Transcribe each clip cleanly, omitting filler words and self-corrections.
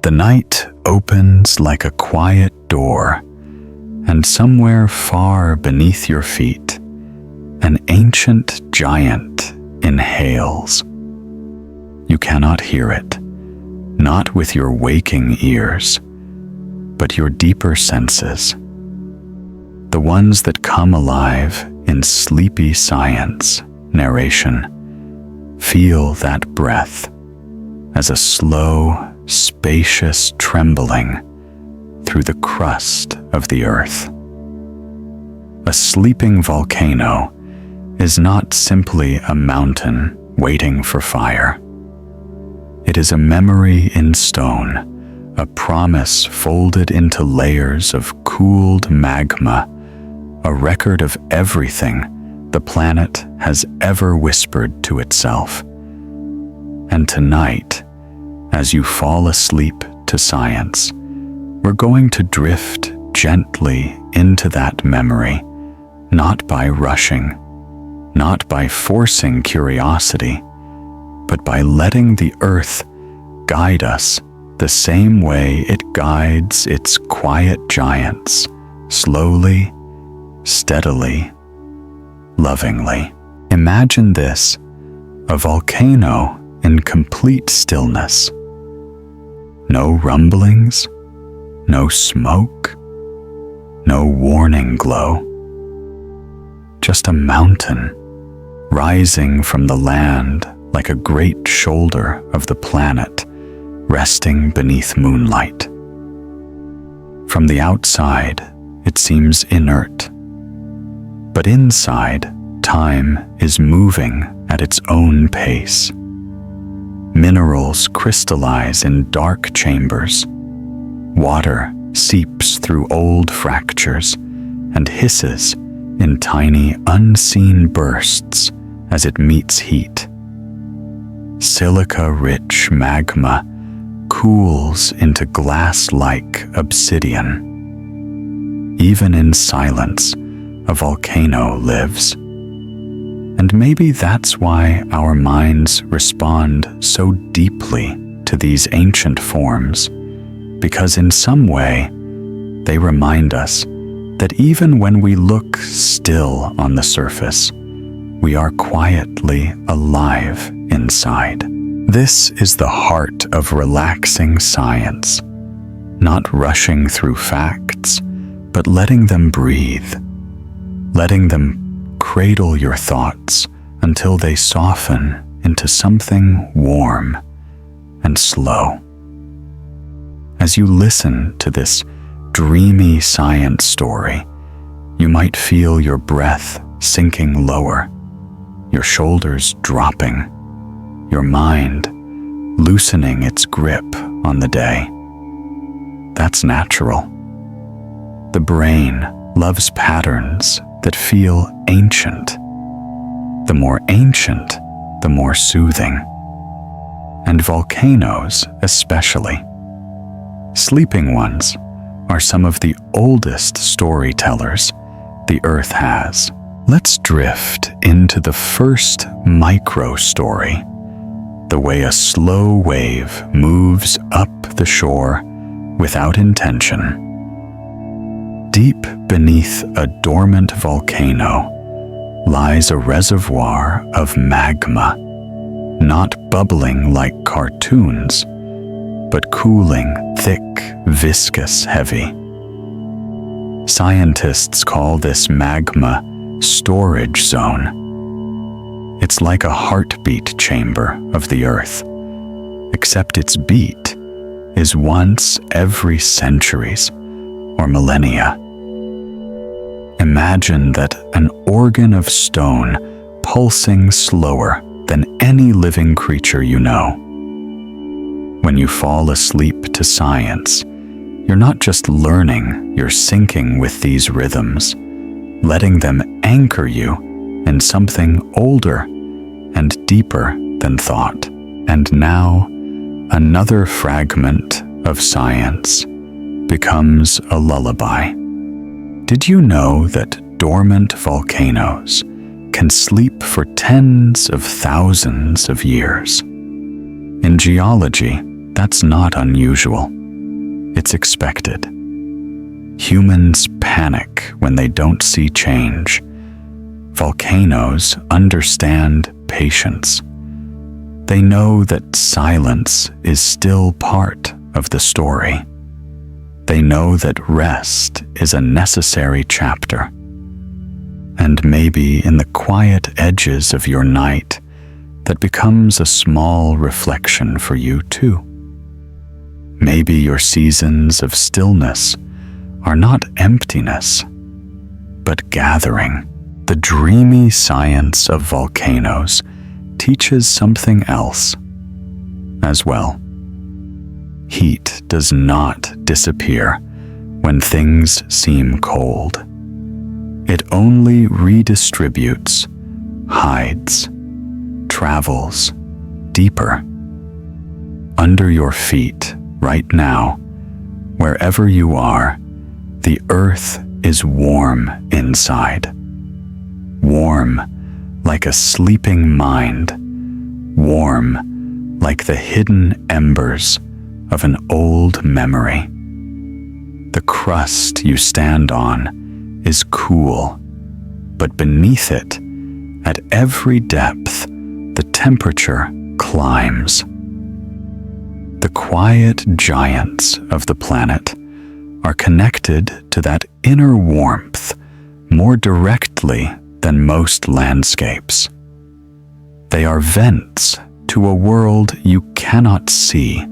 The night opens like a quiet door, and somewhere far beneath your feet, an ancient giant inhales. You cannot hear it, not with your waking ears, but your deeper senses, the ones that come alive in sleepy science narration. Feel that breath as a slow, spacious trembling through the crust of the earth. A sleeping volcano is not simply a mountain waiting for fire. It is a memory in stone, a promise folded into layers of cooled magma, a record of everything the planet has ever whispered to itself. And tonight, as you fall asleep to science, we're going to drift gently into that memory, not by rushing, not by forcing curiosity, but by letting the earth guide us the same way it guides its quiet giants, slowly, steadily, lovingly. Imagine this, a volcano in complete stillness. No rumblings, no smoke, no warning glow. Just a mountain rising from the land like a great shoulder of the planet, resting beneath moonlight. From the outside, it seems inert. But inside, time is moving at its own pace. Minerals crystallize in dark chambers. Water seeps through old fractures and hisses in tiny, unseen bursts as it meets heat. Silica-rich magma cools into glass-like obsidian. Even in silence, a volcano lives. And maybe that's why our minds respond so deeply to these ancient forms, because in some way, they remind us that even when we look still on the surface, we are quietly alive inside. This is the heart of relaxing science, not rushing through facts, but letting them breathe, letting them cradle your thoughts until they soften into something warm and slow. As you listen to this dreamy science story, you might feel your breath sinking lower, your shoulders dropping, your mind loosening its grip on the day. That's natural. The brain loves patterns that feel ancient. The more ancient, the more soothing. And volcanoes especially. Sleeping ones are some of the oldest storytellers the Earth has. Let's drift into the first micro-story, the way a slow wave moves up the shore without intention. Deep beneath a dormant volcano lies a reservoir of magma, not bubbling like cartoons, but cooling, thick, viscous, heavy. Scientists call this magma storage zone. It's like a heartbeat chamber of the Earth, except its beat is once every centuries or millennia. Imagine that an organ of stone pulsing slower than any living creature you know. When you fall asleep to science, you're not just learning, you're syncing with these rhythms, letting them anchor you in something older and deeper than thought. And now, another fragment of science becomes a lullaby. Did you know that dormant volcanoes can sleep for tens of thousands of years? In geology, that's not unusual. It's expected. Humans panic when they don't see change. Volcanoes understand patience. They know that silence is still part of the story. They know that rest is a necessary chapter. And maybe in the quiet edges of your night, that becomes a small reflection for you too. Maybe your seasons of stillness are not emptiness, but gathering. The dreamy science of volcanoes teaches something else as well. Heat does not disappear when things seem cold. It only redistributes, hides, travels deeper. Under your feet, right now, wherever you are, the earth is warm inside. Warm like a sleeping mind. Warm like the hidden embers of an old memory. The crust you stand on is cool, but beneath it, at every depth, the temperature climbs. The quiet giants of the planet are connected to that inner warmth more directly than most landscapes. They are vents to a world you cannot see,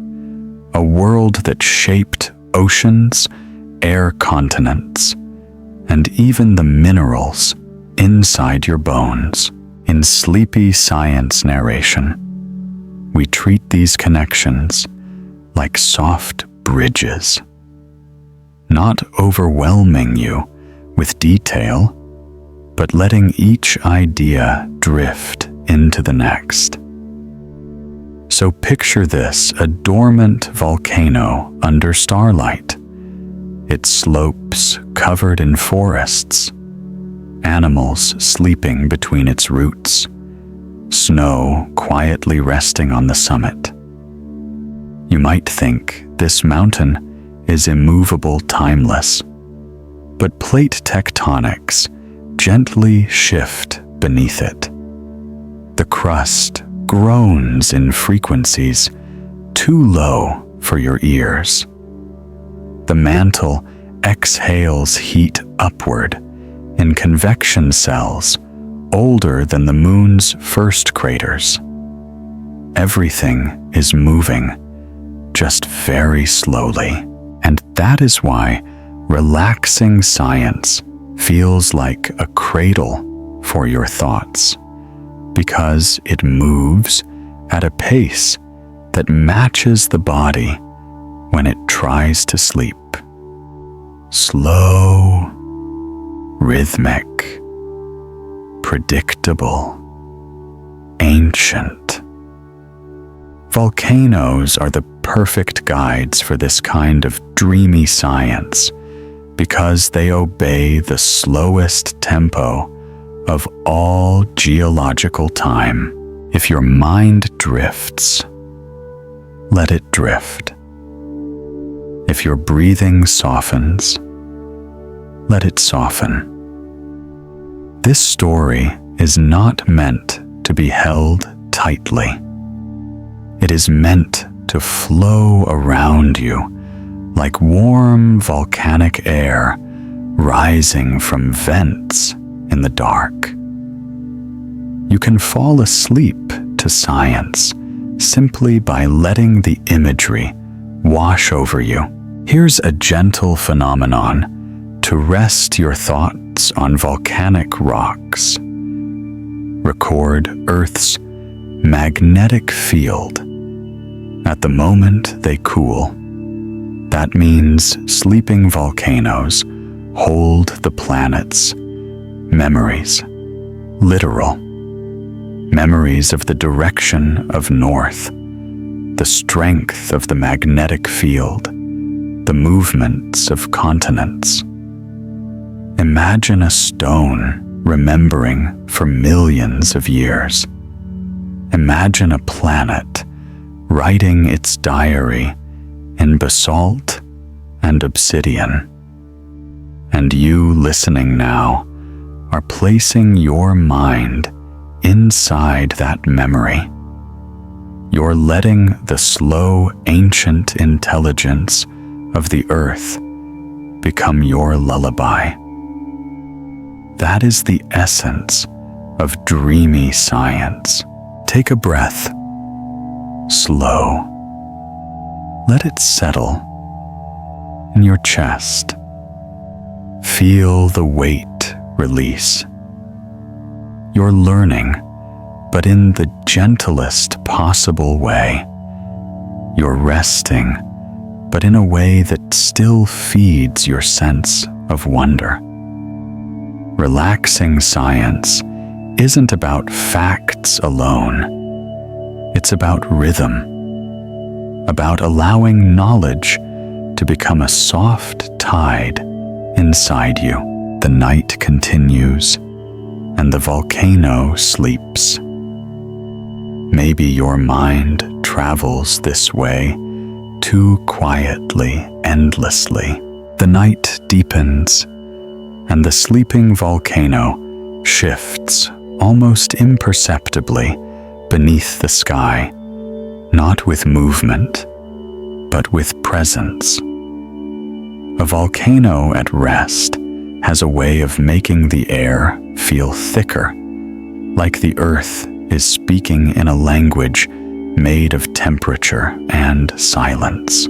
a world that shaped oceans, air continents, and even the minerals inside your bones. In sleepy science narration, we treat these connections like soft bridges, not overwhelming you with detail, but letting each idea drift into the next. So picture this, a dormant volcano under starlight. Its slopes covered in forests, animals sleeping between its roots, snow quietly resting on the summit. You might think this mountain is immovable, timeless, but plate tectonics gently shift beneath it. The crust groans in frequencies too low for your ears. The mantle exhales heat upward in convection cells older than the moon's first craters. Everything is moving, just very slowly, and that is why relaxing science feels like a cradle for your thoughts, because it moves at a pace that matches the body when it tries to sleep. Slow, rhythmic, predictable, ancient. Volcanoes are the perfect guides for this kind of dreamy science because they obey the slowest tempo of all geological time. If your mind drifts, let it drift. If your breathing softens, let it soften. This story is not meant to be held tightly. It is meant to flow around you like warm volcanic air rising from vents in the dark. You can fall asleep to science simply by letting the imagery wash over you. Here's a gentle phenomenon to rest your thoughts on volcanic rocks. Record Earth's magnetic field. At the moment they cool, that means sleeping volcanoes hold the planet's memories, literal memories of the direction of north, the strength of the magnetic field, the movements of continents. Imagine a stone remembering for millions of years. Imagine a planet writing its diary in basalt and obsidian. And you listening now are placing your mind inside that memory. You're letting the slow, ancient intelligence of the earth become your lullaby. That is the essence of dreamy science. Take a breath. Slow. Let it settle in your chest. Feel the weight release. You're learning, but in the gentlest possible way. You're resting, but in a way that still feeds your sense of wonder. Relaxing science isn't about facts alone. It's about rhythm, about allowing knowledge to become a soft tide inside you. The night continues, and the volcano sleeps. Maybe your mind travels this way, too quietly, endlessly. The night deepens, and the sleeping volcano shifts almost imperceptibly beneath the sky, not with movement, but with presence. A volcano at rest has a way of making the air feel thicker, like the earth is speaking in a language made of temperature and silence.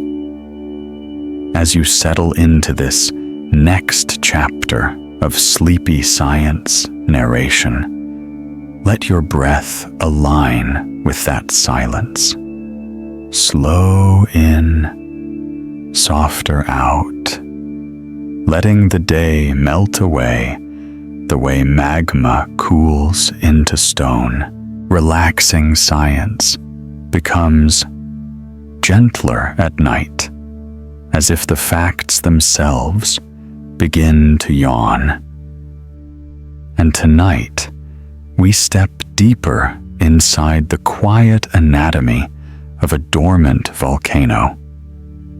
As you settle into this next chapter of sleepy science narration, let your breath align with that silence. Slow in, softer out, letting the day melt away the way magma cools into stone. Relaxing science becomes gentler at night, as if the facts themselves begin to yawn. And tonight, we step deeper inside the quiet anatomy of a dormant volcano,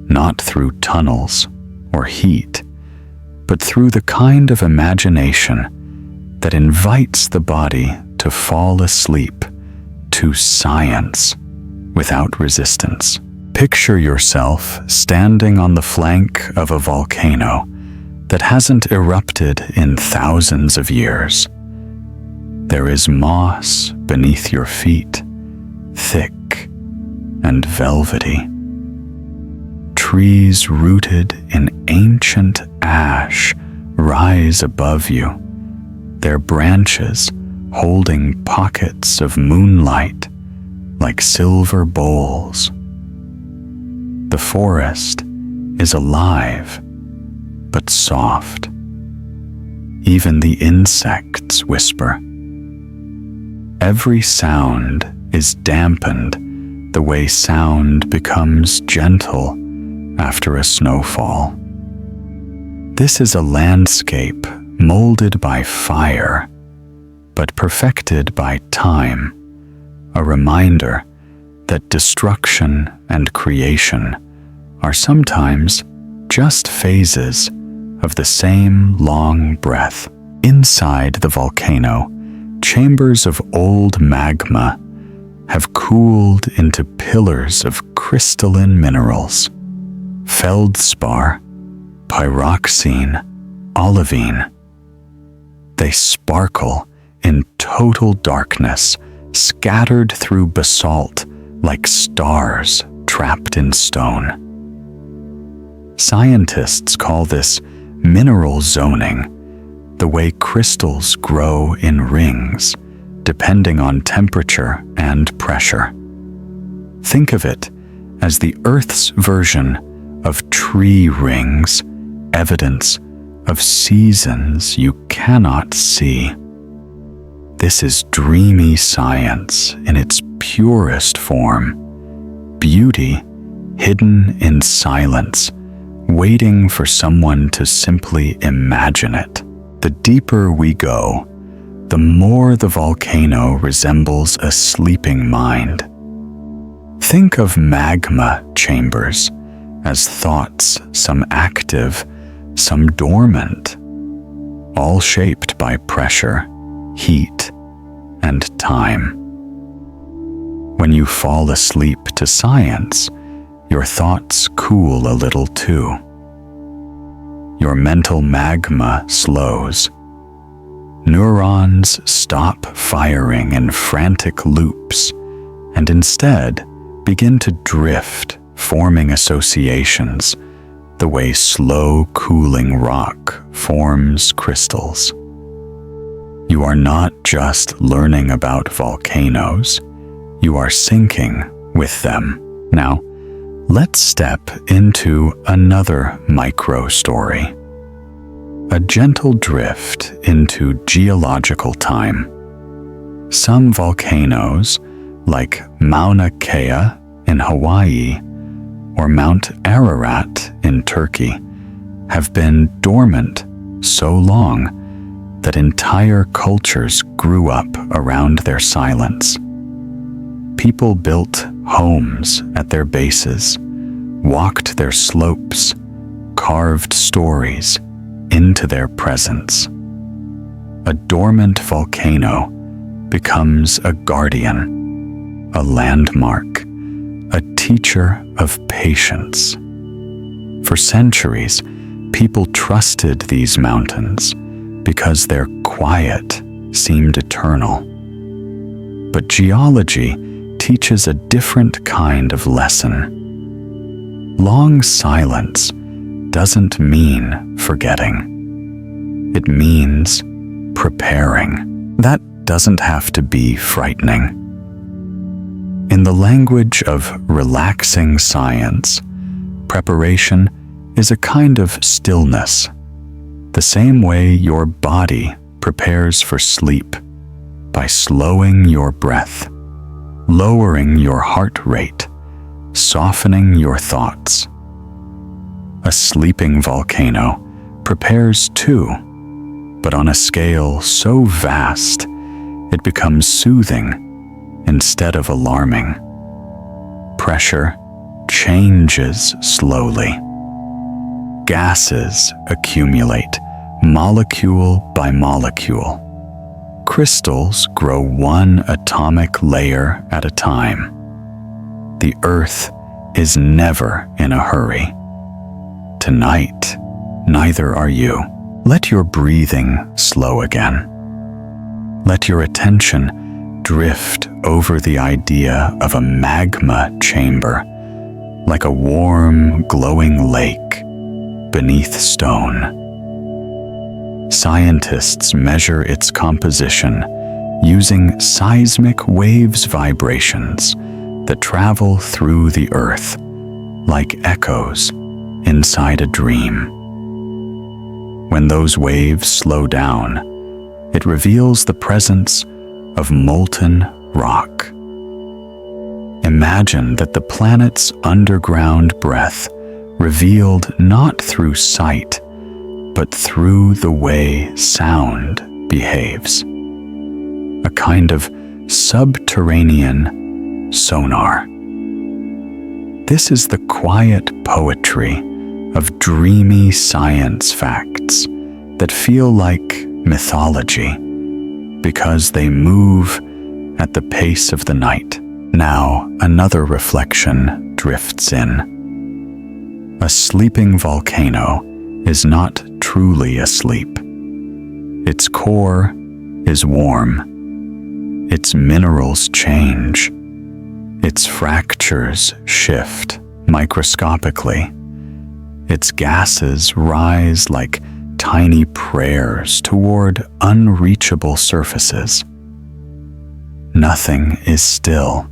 not through tunnels or heat, but through the kind of imagination that invites the body to fall asleep to science without resistance. Picture yourself standing on the flank of a volcano that hasn't erupted in thousands of years. There is moss beneath your feet, thick and velvety. Trees rooted in ancient ash rise above you, their branches holding pockets of moonlight like silver bowls. The forest is alive, but soft. Even the insects whisper. Every sound is dampened the way sound becomes gentle after a snowfall. This is a landscape molded by fire, but perfected by time, a reminder that destruction and creation are sometimes just phases of the same long breath. Inside the volcano, chambers of old magma have cooled into pillars of crystalline minerals: feldspar, pyroxene, olivine. They sparkle in total darkness, scattered through basalt like stars trapped in stone. Scientists call this mineral zoning, the way crystals grow in rings, depending on temperature and pressure. Think of it as the Earth's version of tree rings, evidence of seasons you cannot see. This is dreamy science in its purest form, beauty hidden in silence, waiting for someone to simply imagine it. The deeper we go, the more the volcano resembles a sleeping mind. Think of magma chambers as thoughts, some active, some dormant, all shaped by pressure, heat, and time. When you fall asleep to science, your thoughts cool a little too. Your mental magma slows. Neurons stop firing in frantic loops and instead begin to drift, forming associations, the way slow cooling rock forms crystals. You are not just learning about volcanoes, you are syncing with them. Now, let's step into another micro story. A gentle drift into geological time. Some volcanoes, like Mauna Kea in Hawaii or Mount Ararat in Turkey, have been dormant so long that entire cultures grew up around their silence. People built homes at their bases, walked their slopes, carved stories into their presence. A dormant volcano becomes a guardian, a landmark, a teacher of patience. For centuries, people trusted these mountains because their quiet seemed eternal. But geology teaches a different kind of lesson. Long silence doesn't mean forgetting. It means preparing. That doesn't have to be frightening. In the language of relaxing science, preparation is a kind of stillness, the same way your body prepares for sleep by slowing your breath, lowering your heart rate, softening your thoughts. A sleeping volcano prepares too, but on a scale so vast, it becomes soothing instead of alarming. Pressure changes slowly. Gases accumulate, molecule by molecule. Crystals grow one atomic layer at a time. The Earth is never in a hurry. Tonight, neither are you. Let your breathing slow again. Let your attention drift over the idea of a magma chamber, like a warm, glowing lake beneath stone. Scientists measure its composition using seismic waves vibrations that travel through the earth like echoes inside a dream. When those waves slow down, it reveals the presence of molten rock. Imagine that the planet's underground breath revealed not through sight, but through the way sound behaves. A kind of subterranean sonar. This is the quiet poetry of dreamy science facts that feel like mythology because they move at the pace of the night. Now, another reflection drifts in. A sleeping volcano is not truly asleep. Its core is warm. Its minerals change. Its fractures shift microscopically. Its gases rise like tiny prayers toward unreachable surfaces. Nothing is still,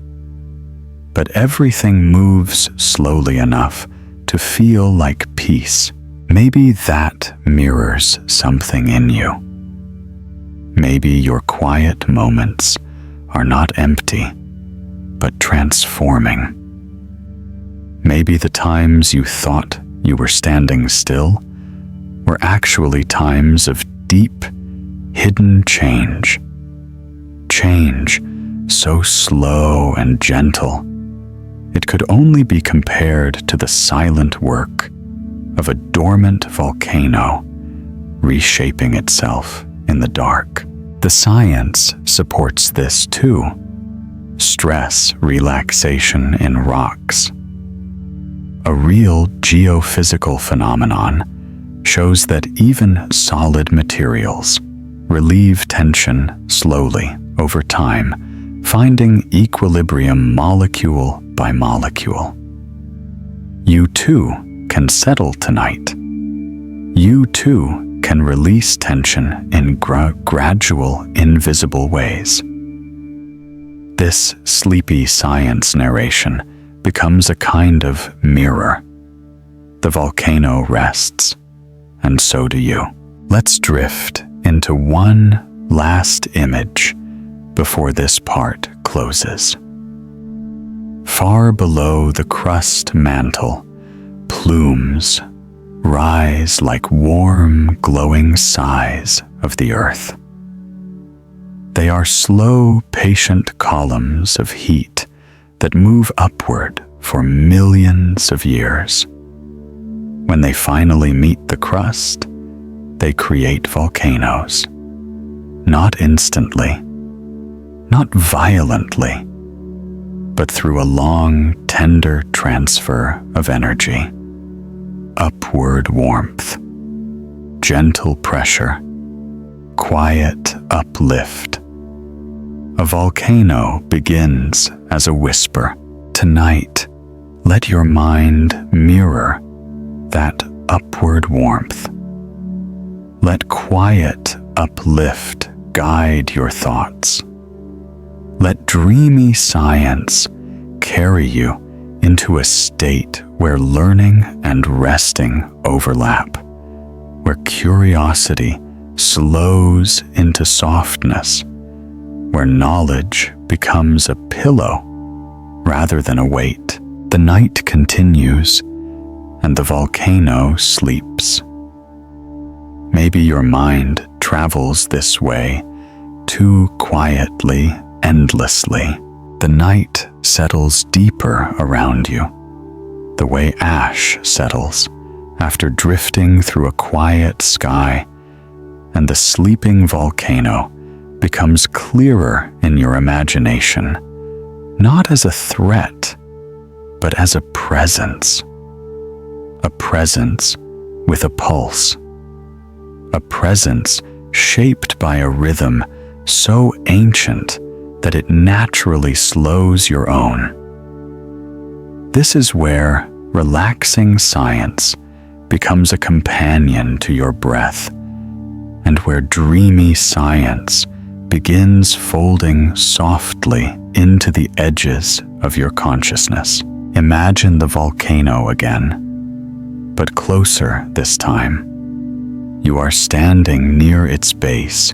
but everything moves slowly enough to feel like peace. Maybe that mirrors something in you. Maybe your quiet moments are not empty, but transforming. Maybe the times you thought you were standing still were actually times of deep, hidden change. Change so slow and gentle, it could only be compared to the silent work of a dormant volcano reshaping itself in the dark. The science supports this too. Stress relaxation in rocks. A real geophysical phenomenon shows that even solid materials relieve tension slowly over time, finding equilibrium molecule by molecule. You too can settle tonight. You too can release tension in gradual, invisible ways. This sleepy science narration becomes a kind of mirror. The volcano rests, and so do you. Let's drift into one last image before this part closes. Far below the crust mantle, plumes rise like warm, glowing sighs of the earth. They are slow, patient columns of heat that move upward for millions of years. When they finally meet the crust, they create volcanoes. Not instantly, not violently, but through a long, tender transfer of energy. Upward warmth, gentle pressure, quiet uplift. A volcano begins as a whisper. Tonight, let your mind mirror that upward warmth. Let quiet uplift guide your thoughts. Let dreamy science carry you into a state where learning and resting overlap, where curiosity slows into softness, where knowledge becomes a pillow rather than a weight. The night continues, and the volcano sleeps. Maybe your mind travels this way, too quietly, endlessly. The night settles deeper around you, the way ash settles after drifting through a quiet sky, and the sleeping volcano becomes clearer in your imagination, not as a threat, but as a presence with a pulse, a presence shaped by a rhythm so ancient that it naturally slows your own. This is where relaxing science becomes a companion to your breath, and where dreamy science begins folding softly into the edges of your consciousness. Imagine the volcano again, but closer this time. You are standing near its base,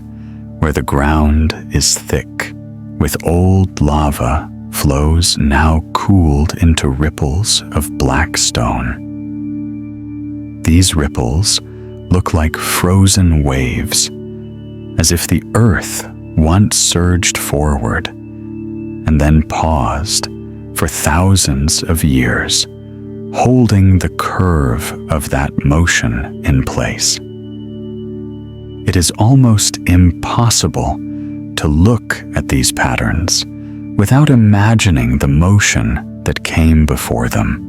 where the ground is thick with old lava flows now cooled into ripples of black stone. These ripples look like frozen waves, as if the earth once surged forward and then paused for thousands of years, holding the curve of that motion in place. It is almost impossible to look at these patterns without imagining the motion that came before them.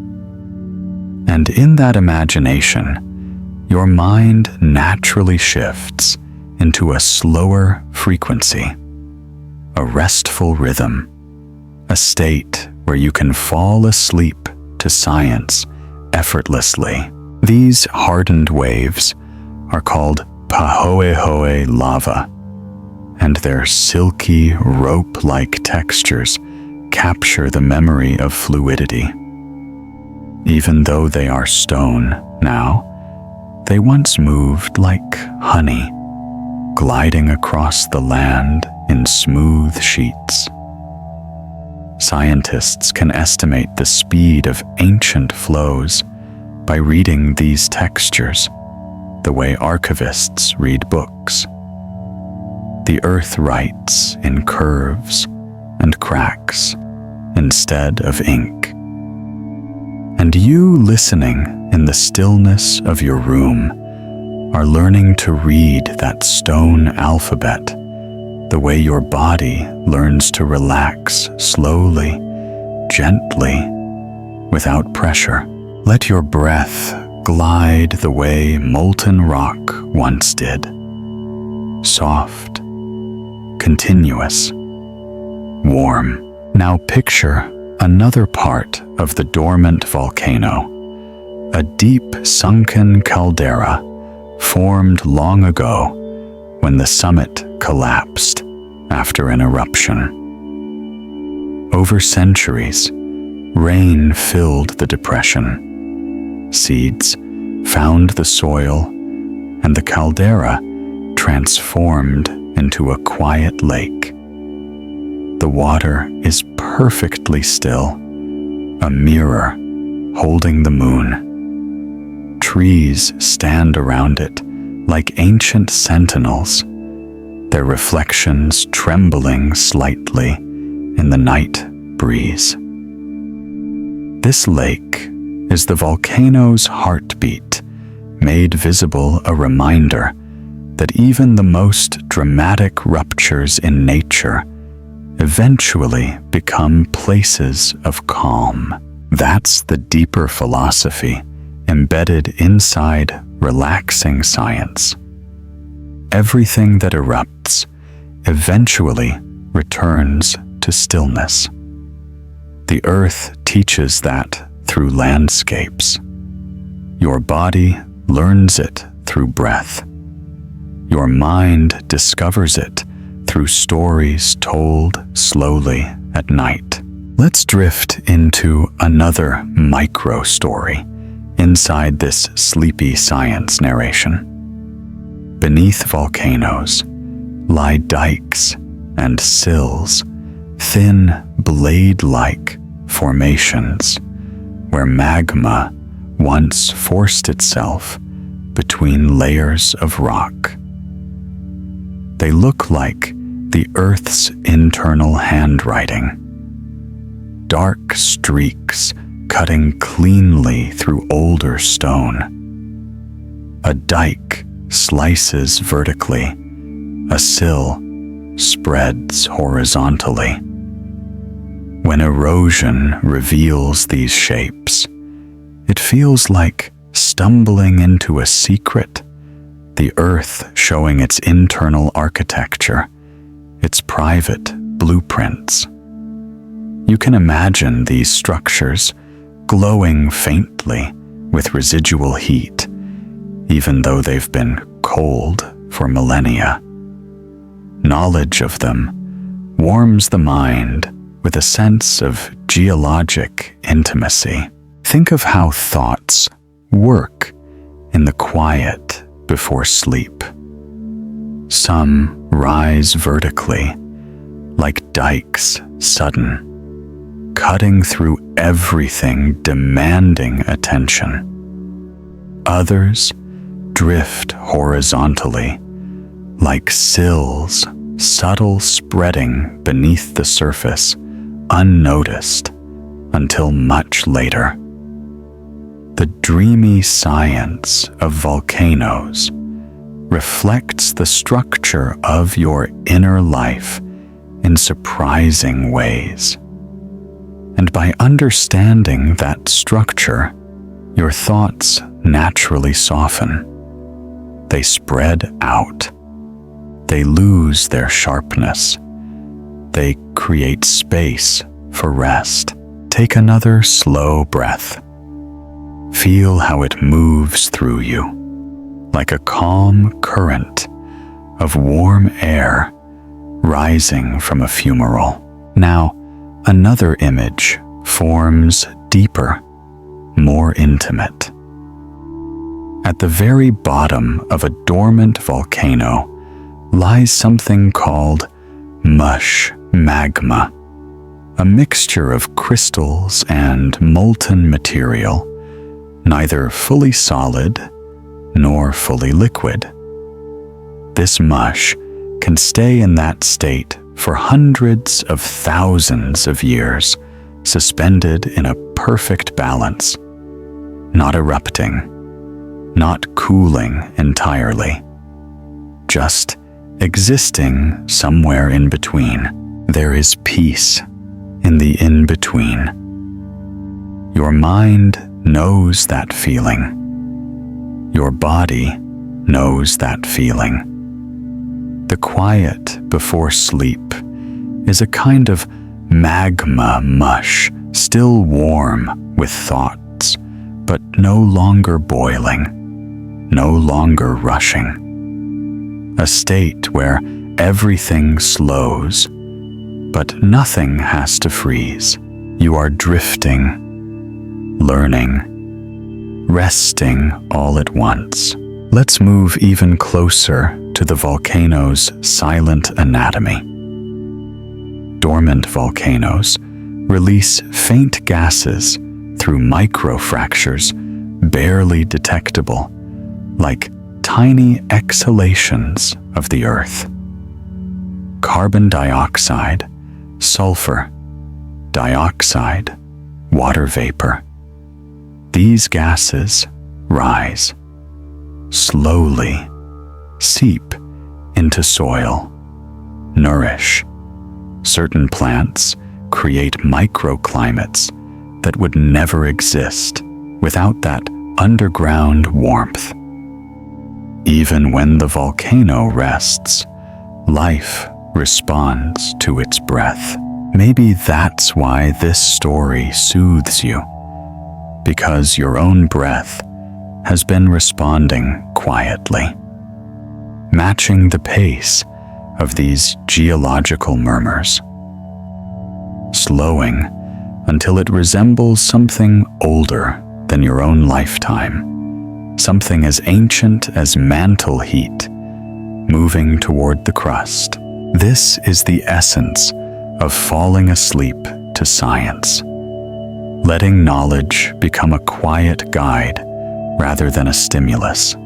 And in that imagination, your mind naturally shifts into a slower frequency, a restful rhythm, a state where you can fall asleep to science effortlessly. These hardened waves are called pahoehoe lava, and their silky, rope-like textures capture the memory of fluidity. Even though they are stone now, they once moved like honey, gliding across the land in smooth sheets. Scientists can estimate the speed of ancient flows by reading these textures, the way archivists read books. The earth writes in curves and cracks instead of ink, And you listening in the stillness of your room are learning to read that stone alphabet the way your body learns to relax slowly, gently, without pressure. Let your breath glide the way molten rock once did. Soft, continuous, warm. Now picture another part of the dormant volcano, a deep sunken caldera formed long ago when the summit collapsed after an eruption. Over centuries, rain filled the depression. Seeds found the soil, and the caldera transformed into a quiet lake. The water is perfectly still, a mirror holding the moon. Trees stand around it like ancient sentinels, their reflections trembling slightly in the night breeze. This lake is the volcano's heartbeat, made visible a reminder that even the most dramatic ruptures in nature eventually become places of calm. That's the deeper philosophy embedded inside relaxing science. Everything that erupts eventually returns to stillness. The earth teaches that through landscapes. Your body learns it through breath. Your mind discovers it through stories told slowly at night. Let's drift into another micro story inside this sleepy science narration. Beneath volcanoes lie dikes and sills, thin blade-like formations where magma once forced itself between layers of rock. They look like the Earth's internal handwriting. Dark streaks cutting cleanly through older stone. A dike slices vertically, a sill spreads horizontally. When erosion reveals these shapes, it feels like stumbling into a secret, the earth showing its internal architecture, its private blueprints. You can imagine these structures glowing faintly with residual heat, even though they've been cold for millennia. Knowledge of them warms the mind with a sense of geologic intimacy. Think of how thoughts work in the quiet before sleep. Some rise vertically, like dikes sudden, cutting through everything, demanding attention. Others drift horizontally, like sills, subtle spreading beneath the surface, unnoticed until much later. The dreamy science of volcanoes reflects the structure of your inner life in surprising ways. And by understanding that structure, your thoughts naturally soften. They spread out. They lose their sharpness. They create space for rest. Take another slow breath. Feel how it moves through you, like a calm current of warm air rising from a fumarole. Now, another image forms deeper, more intimate. At the very bottom of a dormant volcano lies something called mush magma, a mixture of crystals and molten material, neither fully solid nor fully liquid. This mush can stay in that state for hundreds of thousands of years, suspended in a perfect balance not erupting, not cooling entirely, just existing somewhere in between. There is peace in the in-between. Your mind knows that feeling. Your body knows that feeling. The quiet before sleep is a kind of magma mush, still warm with thoughts, but no longer boiling, no longer rushing. A state where everything slows, but nothing has to freeze. You are drifting, learning, resting all at once. Let's move even closer to the volcano's silent anatomy. Dormant volcanoes release faint gases through microfractures barely detectable, like tiny exhalations of the earth. Carbon dioxide, sulfur, dioxide, water vapor. These gases rise, slowly seep into soil, nourish. Certain plants create microclimates that would never exist without that underground warmth. Even when the volcano rests, life responds to its breath. Maybe that's why this story soothes you, because your own breath has been responding quietly, matching the pace of these geological murmurs, slowing until it resembles something older than your own lifetime, something as ancient as mantle heat, moving toward the crust. This is the essence of falling asleep to science, letting knowledge become a quiet guide rather than a stimulus,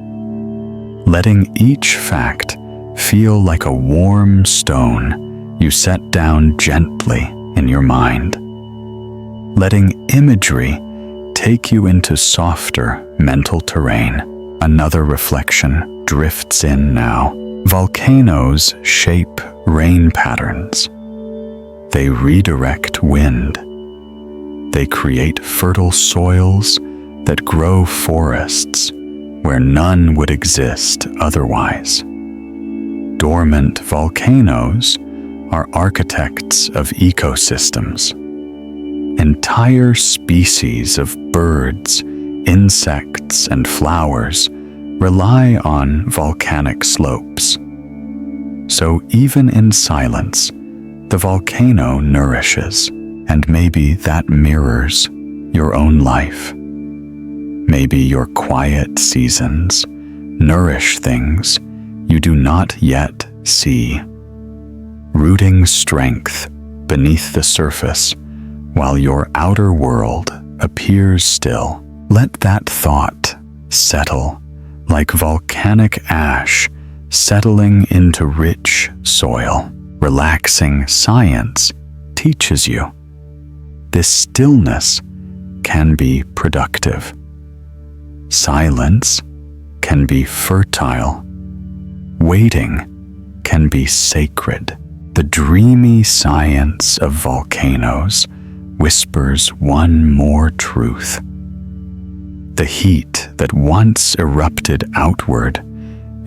letting each fact feel like a warm stone you set down gently in your mind, letting imagery take you into softer mental terrain. Another reflection drifts in now. Volcanoes shape rain patterns. They redirect wind. They create fertile soils that grow forests where none would exist otherwise. Dormant volcanoes are architects of ecosystems. Entire species of birds, insects, and flowers rely on volcanic slopes. So even in silence, the volcano nourishes, and maybe that mirrors your own life. Maybe your quiet seasons nourish things you do not yet see, rooting strength beneath the surface while your outer world appears still. Let that thought settle like volcanic ash settling into rich soil. Relaxing science teaches you this stillness can be productive. Silence can be fertile. Waiting can be sacred. The dreamy science of volcanoes whispers one more truth. The heat that once erupted outward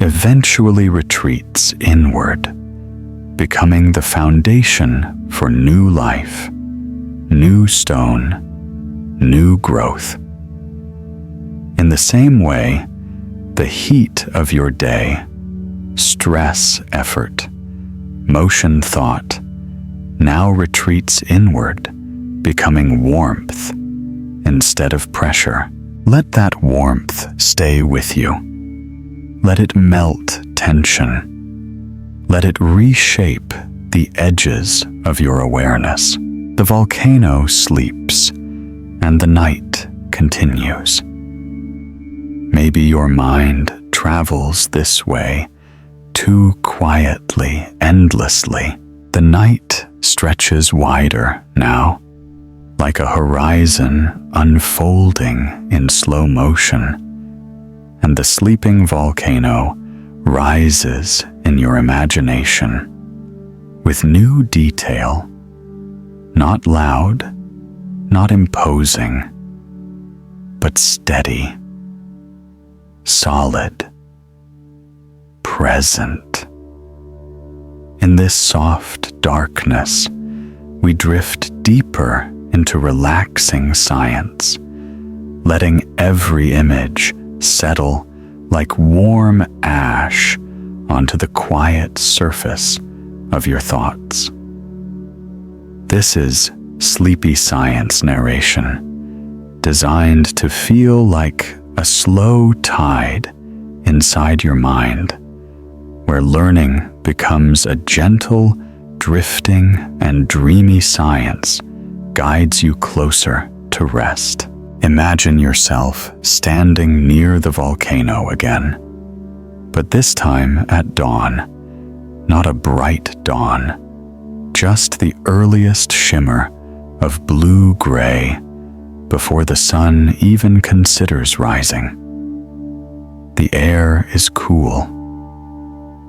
eventually retreats inward, becoming the foundation for new life, new stone, new growth. In the same way, the heat of your day, stress, effort, motion, thought, now retreats inward, becoming warmth instead of pressure. Let that warmth stay with you. Let it melt tension. Let it reshape the edges of your awareness. The volcano sleeps, and the night continues. Maybe your mind travels this way, too quietly, endlessly. The night stretches wider now, like a horizon unfolding in slow motion, and the sleeping volcano rises in your imagination with new detail, not loud, not imposing, but steady, solid, present. In this soft darkness, we drift deeper into relaxing science, letting every image settle like warm ash onto the quiet surface of your thoughts. This is sleepy science narration, designed to feel like a slow tide inside your mind, where learning becomes a gentle, drifting, and dreamy science guides you closer to rest. Imagine yourself standing near the volcano again, but this time at dawn, not a bright dawn, just the earliest shimmer of blue-gray before the sun even considers rising. The air is cool.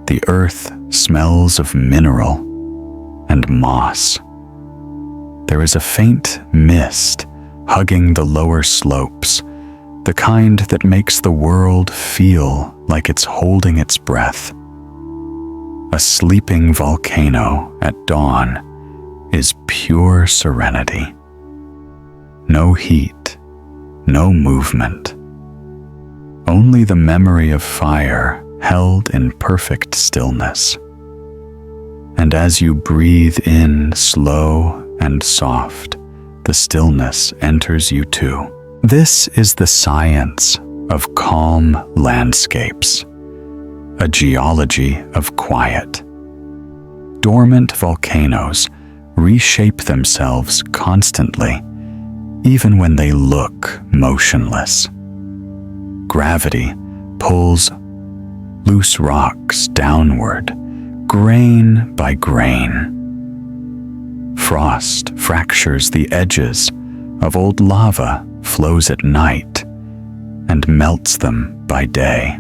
The earth smells of mineral and moss. There is a faint mist hugging the lower slopes, the kind that makes the world feel like it's holding its breath. A sleeping volcano at dawn is pure serenity. No heat, no movement. Only the memory of fire held in perfect stillness. And as you breathe in slow and soft, the stillness enters you too. This is the science of calm landscapes, a geology of quiet. Dormant volcanoes reshape themselves constantly, even when they look motionless. Gravity pulls loose rocks downward, grain by grain. Frost fractures the edges of old lava, flows at night, and melts them by day.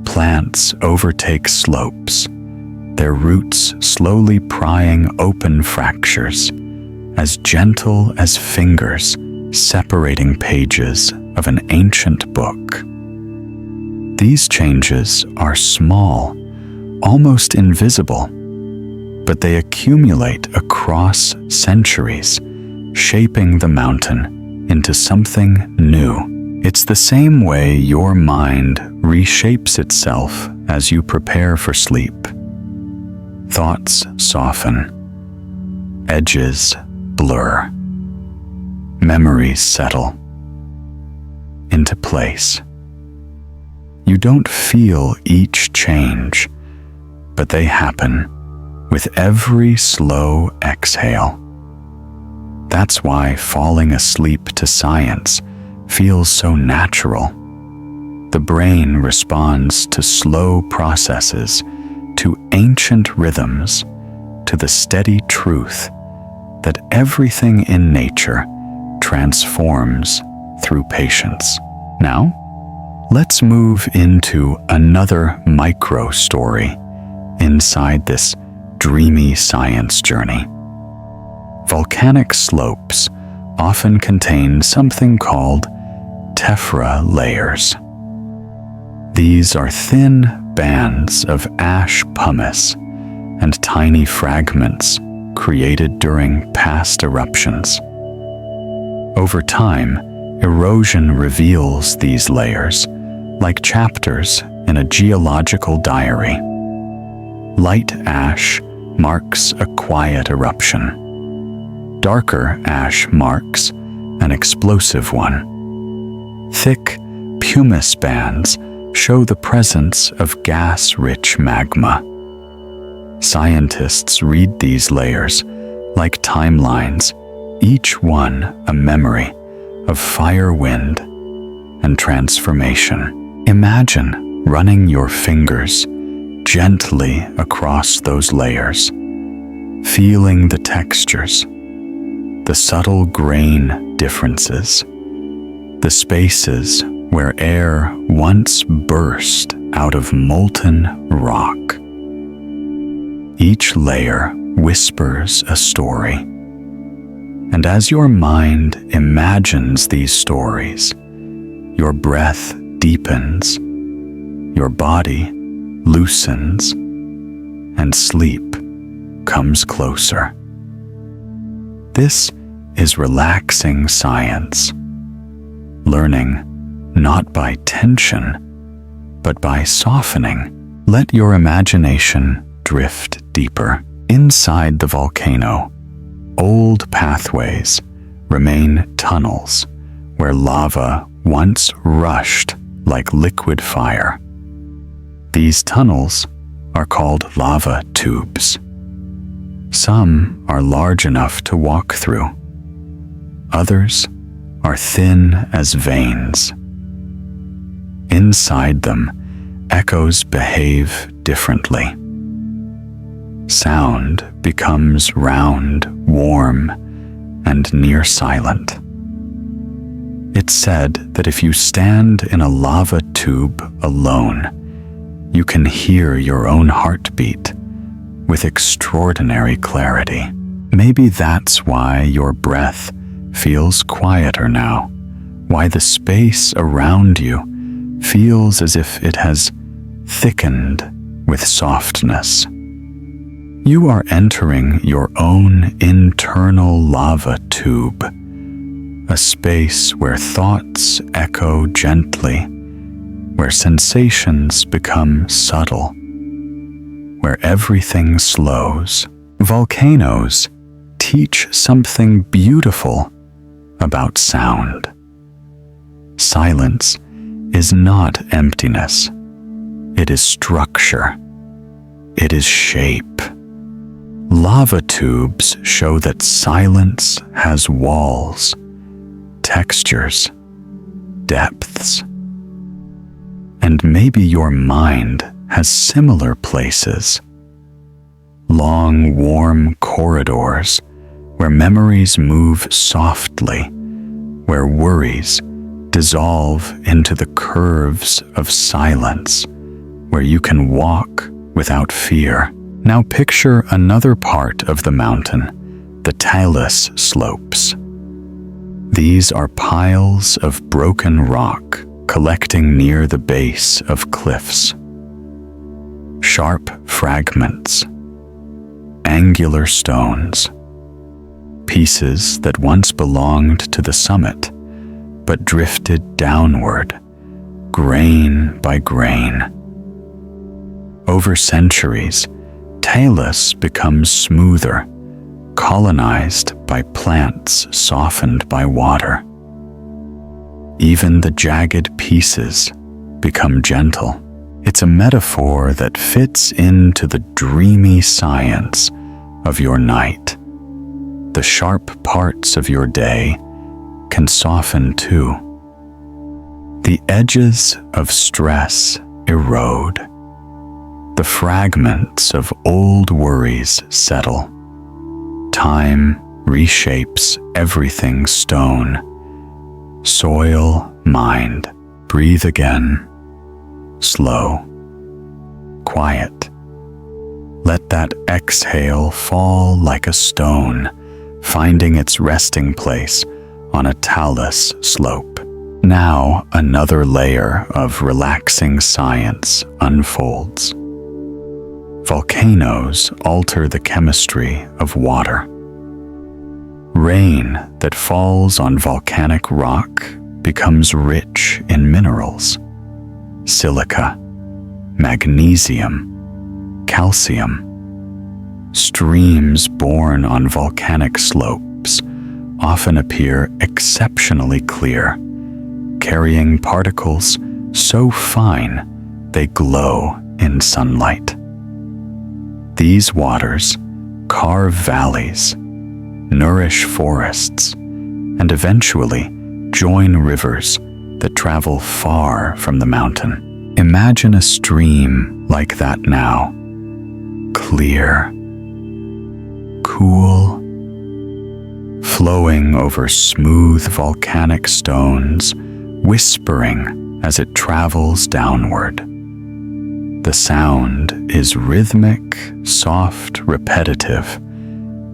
Plants overtake slopes, their roots slowly prying open fractures, as gentle as fingers separating pages of an ancient book. These changes are small, almost invisible, but they accumulate across centuries, shaping the mountain into something new. It's the same way your mind reshapes itself as you prepare for sleep. Thoughts soften, edges blur, memories settle into place. You don't feel each change, but they happen with every slow exhale. That's why falling asleep to science feels so natural. The brain responds to slow processes, to ancient rhythms, to the steady truth that everything in nature transforms through patience. Now, let's move into another micro story inside this dreamy science journey. Volcanic slopes often contain something called tephra layers. These are thin bands of ash pumice and tiny fragments created during past eruptions. Over time, erosion reveals these layers like chapters in a geological diary. Light ash marks a quiet eruption. Darker ash marks an explosive one. Thick pumice bands show the presence of gas-rich magma. Scientists read these layers like timelines, each one a memory of fire, wind, and transformation. Imagine running your fingers gently across those layers, feeling the textures, the subtle grain differences, the spaces where air once burst out of molten rock. Each layer whispers a story, and as your mind imagines these stories, your breath deepens, your body loosens, and sleep comes closer. This is relaxing science, learning not by tension, but by softening. Let your imagination drift deeper. Inside the volcano, old pathways remain tunnels where lava once rushed like liquid fire. These tunnels are called lava tubes. Some are large enough to walk through. Others are thin as veins. Inside them, echoes behave differently. Sound becomes round, warm, and near silent. It's said that if you stand in a lava tube alone, you can hear your own heartbeat with extraordinary clarity. Maybe that's why your breath feels quieter now, why the space around you feels as if it has thickened with softness. You are entering your own internal lava tube, a space where thoughts echo gently, where sensations become subtle, where everything slows. Volcanoes teach something beautiful about sound. Silence is not emptiness. It is structure. It is shape. Lava tubes show that silence has walls, textures, depths. And maybe your mind has similar places. Long, warm corridors where memories move softly, where worries dissolve into the curves of silence, where you can walk without fear. Now picture another part of the mountain, the talus slopes. These are piles of broken rock collecting near the base of cliffs. Sharp fragments, angular stones, pieces that once belonged to the summit, but drifted downward, grain by grain. Over centuries, talus becomes smoother, colonized by plants softened by water. Even the jagged pieces become gentle. It's a metaphor that fits into the dreamy science of your night. The sharp parts of your day can soften too. The edges of stress erode. The fragments of old worries settle. Time reshapes everything stone. Soil, mind, breathe again. Slow, quiet. Let that exhale fall like a stone, finding its resting place on a talus slope. Now another layer of relaxing science unfolds. Volcanoes alter the chemistry of water. Rain that falls on volcanic rock becomes rich in minerals. Silica, magnesium, calcium. Streams born on volcanic slopes often appear exceptionally clear, carrying particles so fine they glow in sunlight. These waters carve valleys, nourish forests, and eventually join rivers that travel far from the mountain. Imagine a stream like that now, clear, cool, flowing over smooth volcanic stones, whispering as it travels downward. The sound is rhythmic, soft, repetitive,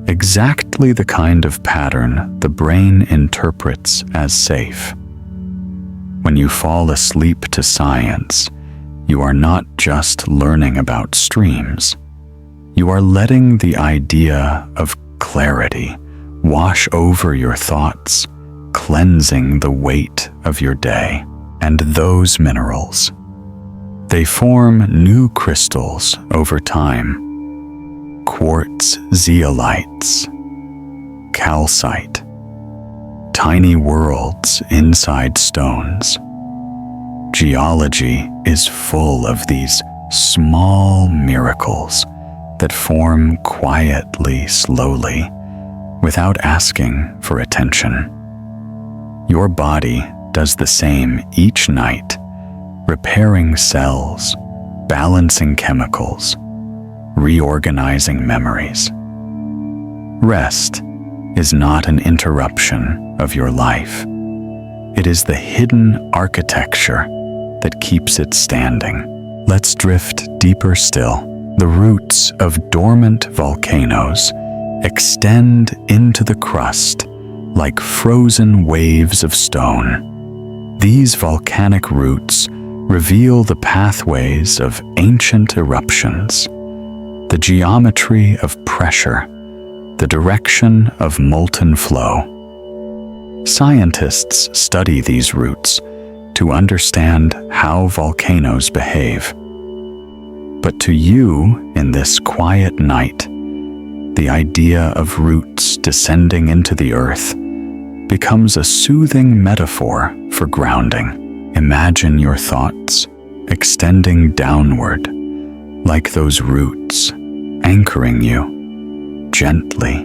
exactly the kind of pattern the brain interprets as safe. When you fall asleep to science, you are not just learning about streams. You are letting the idea of clarity wash over your thoughts, cleansing the weight of your day. And those minerals, they form new crystals over time. Quartz zeolites, calcite, tiny worlds inside stones. Geology is full of these small miracles that form quietly, slowly, without asking for attention. Your body does the same each night, repairing cells, balancing chemicals, reorganizing memories. Rest is not an interruption of your life. It is the hidden architecture that keeps it standing. Let's drift deeper still. The roots of dormant volcanoes extend into the crust like frozen waves of stone. These volcanic roots reveal the pathways of ancient eruptions, the geometry of pressure, the direction of molten flow. Scientists study these roots to understand how volcanoes behave. But to you, in this quiet night, the idea of roots descending into the earth becomes a soothing metaphor for grounding. Imagine your thoughts extending downward, like those roots, anchoring you, gently,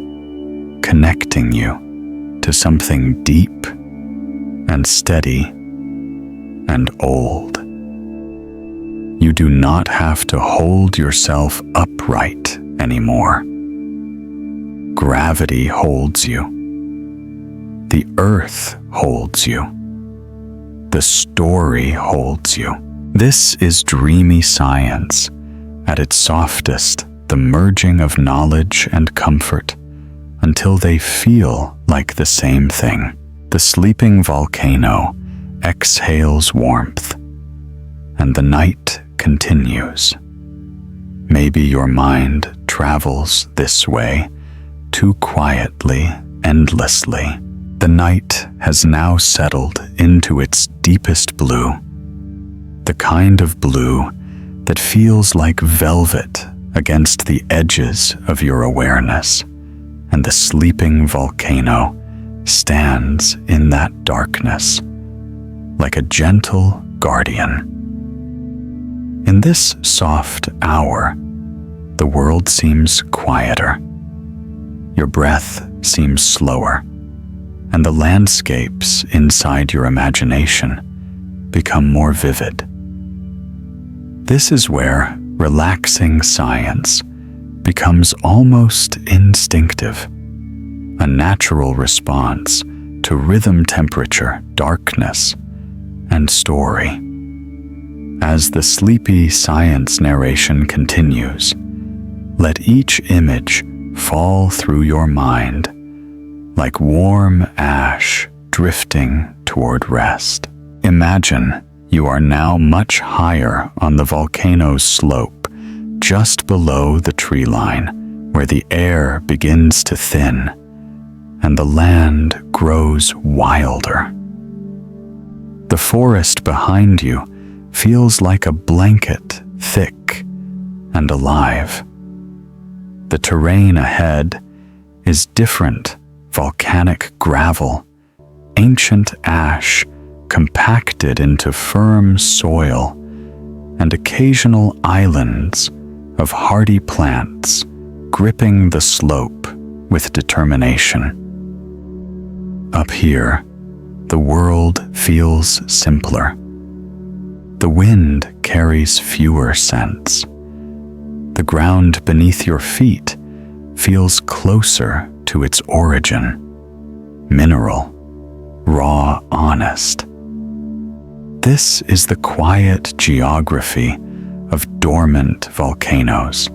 connecting you to something deep and steady and old. You do not have to hold yourself upright anymore. Gravity holds you. The earth holds you. The story holds you. This is dreamy science, at its softest, the merging of knowledge and comfort, until they feel like the same thing. The sleeping volcano exhales warmth, and the night continues. Maybe your mind travels this way, too quietly, endlessly. The night has now settled into its deepest blue, the kind of blue that feels like velvet against the edges of your awareness, and the sleeping volcano stands in that darkness, like a gentle guardian. In this soft hour, the world seems quieter. Your breath seems slower, and the landscapes inside your imagination become more vivid. This is where relaxing science becomes almost instinctive, a natural response to rhythm, temperature, darkness, and story. As the sleepy science narration continues, let each image fall through your mind like warm ash drifting toward rest. Imagine you are now much higher on the volcano's slope, just below the tree line, where the air begins to thin and the land grows wilder. The forest behind you feels like a blanket, thick and alive. The terrain ahead is different: volcanic gravel, ancient ash compacted into firm soil, and occasional islands of hardy plants gripping the slope with determination. Up here, the world feels simpler. The wind carries fewer scents. The ground beneath your feet feels closer to its origin, mineral, raw, honest. This is the quiet geography of dormant volcanoes,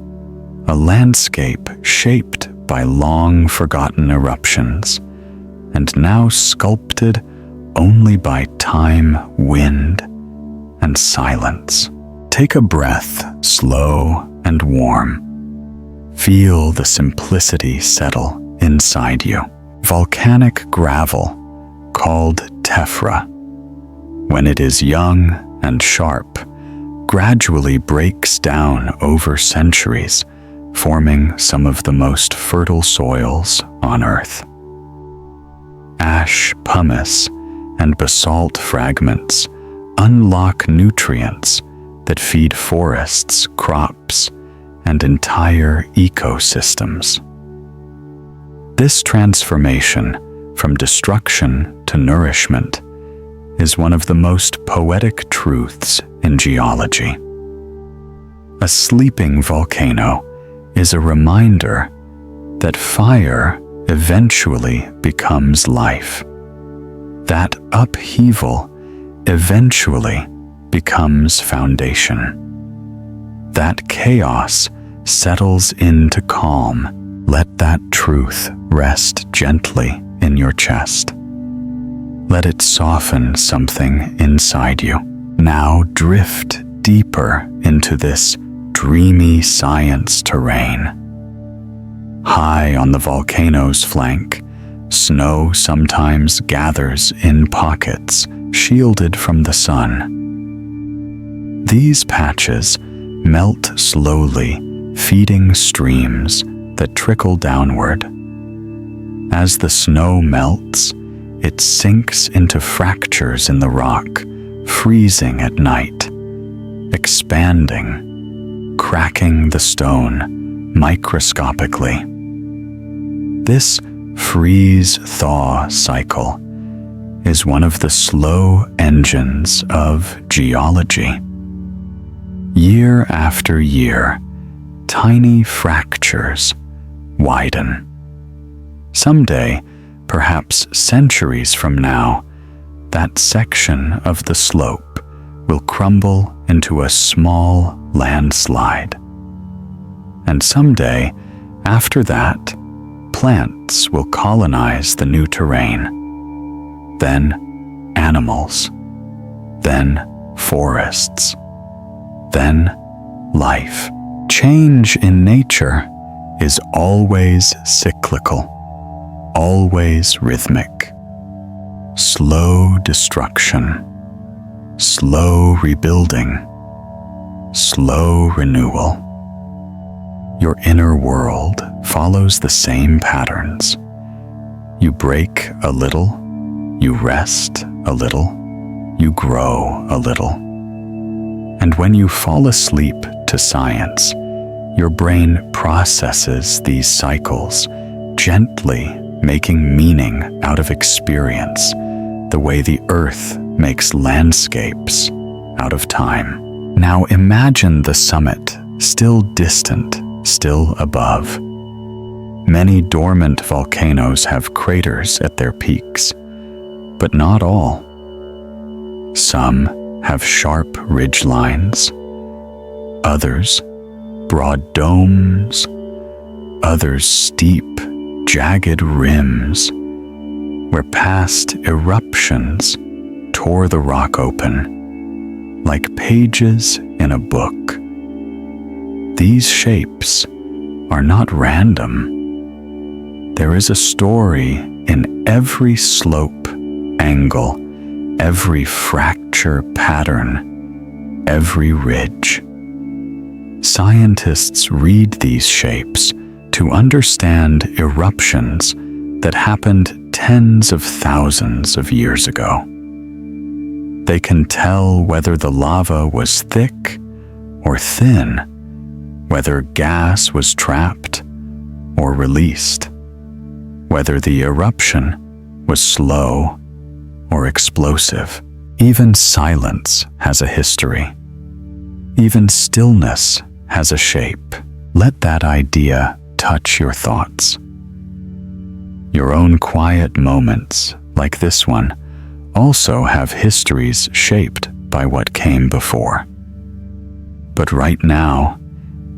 a landscape shaped by long-forgotten eruptions and now sculpted only by time, wind, and silence. Take a breath, slow and warm. Feel the simplicity settle inside you. Volcanic gravel, called tephra, when it is young and sharp, gradually breaks down over centuries, forming some of the most fertile soils on Earth. Ash, pumice, and basalt fragments unlock nutrients that feed forests, crops, and entire ecosystems. This transformation from destruction to nourishment is one of the most poetic truths in geology. A sleeping volcano is a reminder that fire eventually becomes life. That upheaval eventually becomes foundation. That chaos settles into calm. Let that truth rest gently in your chest. Let it soften something inside you. Now drift deeper into this dreamy science terrain. High on the volcano's flank, snow sometimes gathers in pockets, shielded from the sun. These patches melt slowly, feeding streams that trickle downward. As the snow melts, it sinks into fractures in the rock, freezing at night, expanding, cracking the stone microscopically. This freeze-thaw cycle is one of the slow engines of geology. Year after year, tiny fractures widen. Someday, perhaps centuries from now, that section of the slope will crumble into a small landslide. And someday, after that, plants will colonize the new terrain. Then animals. Then forests. Then life. Change in nature is always cyclical, always rhythmic. Slow destruction, slow rebuilding, slow renewal. Your inner world follows the same patterns. You break a little, you rest a little, you grow a little. And when you fall asleep to science, your brain processes these cycles, gently making meaning out of experience, the way the earth makes landscapes out of time. Now imagine the summit, still distant, still above. Many dormant volcanoes have craters at their peaks, but not all. Some have sharp ridgelines, others broad domes, others steep, jagged rims, where past eruptions tore the rock open, like pages in a book. These shapes are not random. There is a story in every slope, angle, every fracture pattern, every ridge. Scientists read these shapes to understand eruptions that happened tens of thousands of years ago. They can tell whether the lava was thick or thin, whether gas was trapped or released, whether the eruption was slow or explosive. Even silence has a history. Even stillness has a shape. Let that idea touch your thoughts. Your own quiet moments, like this one, also have histories shaped by what came before. But right now,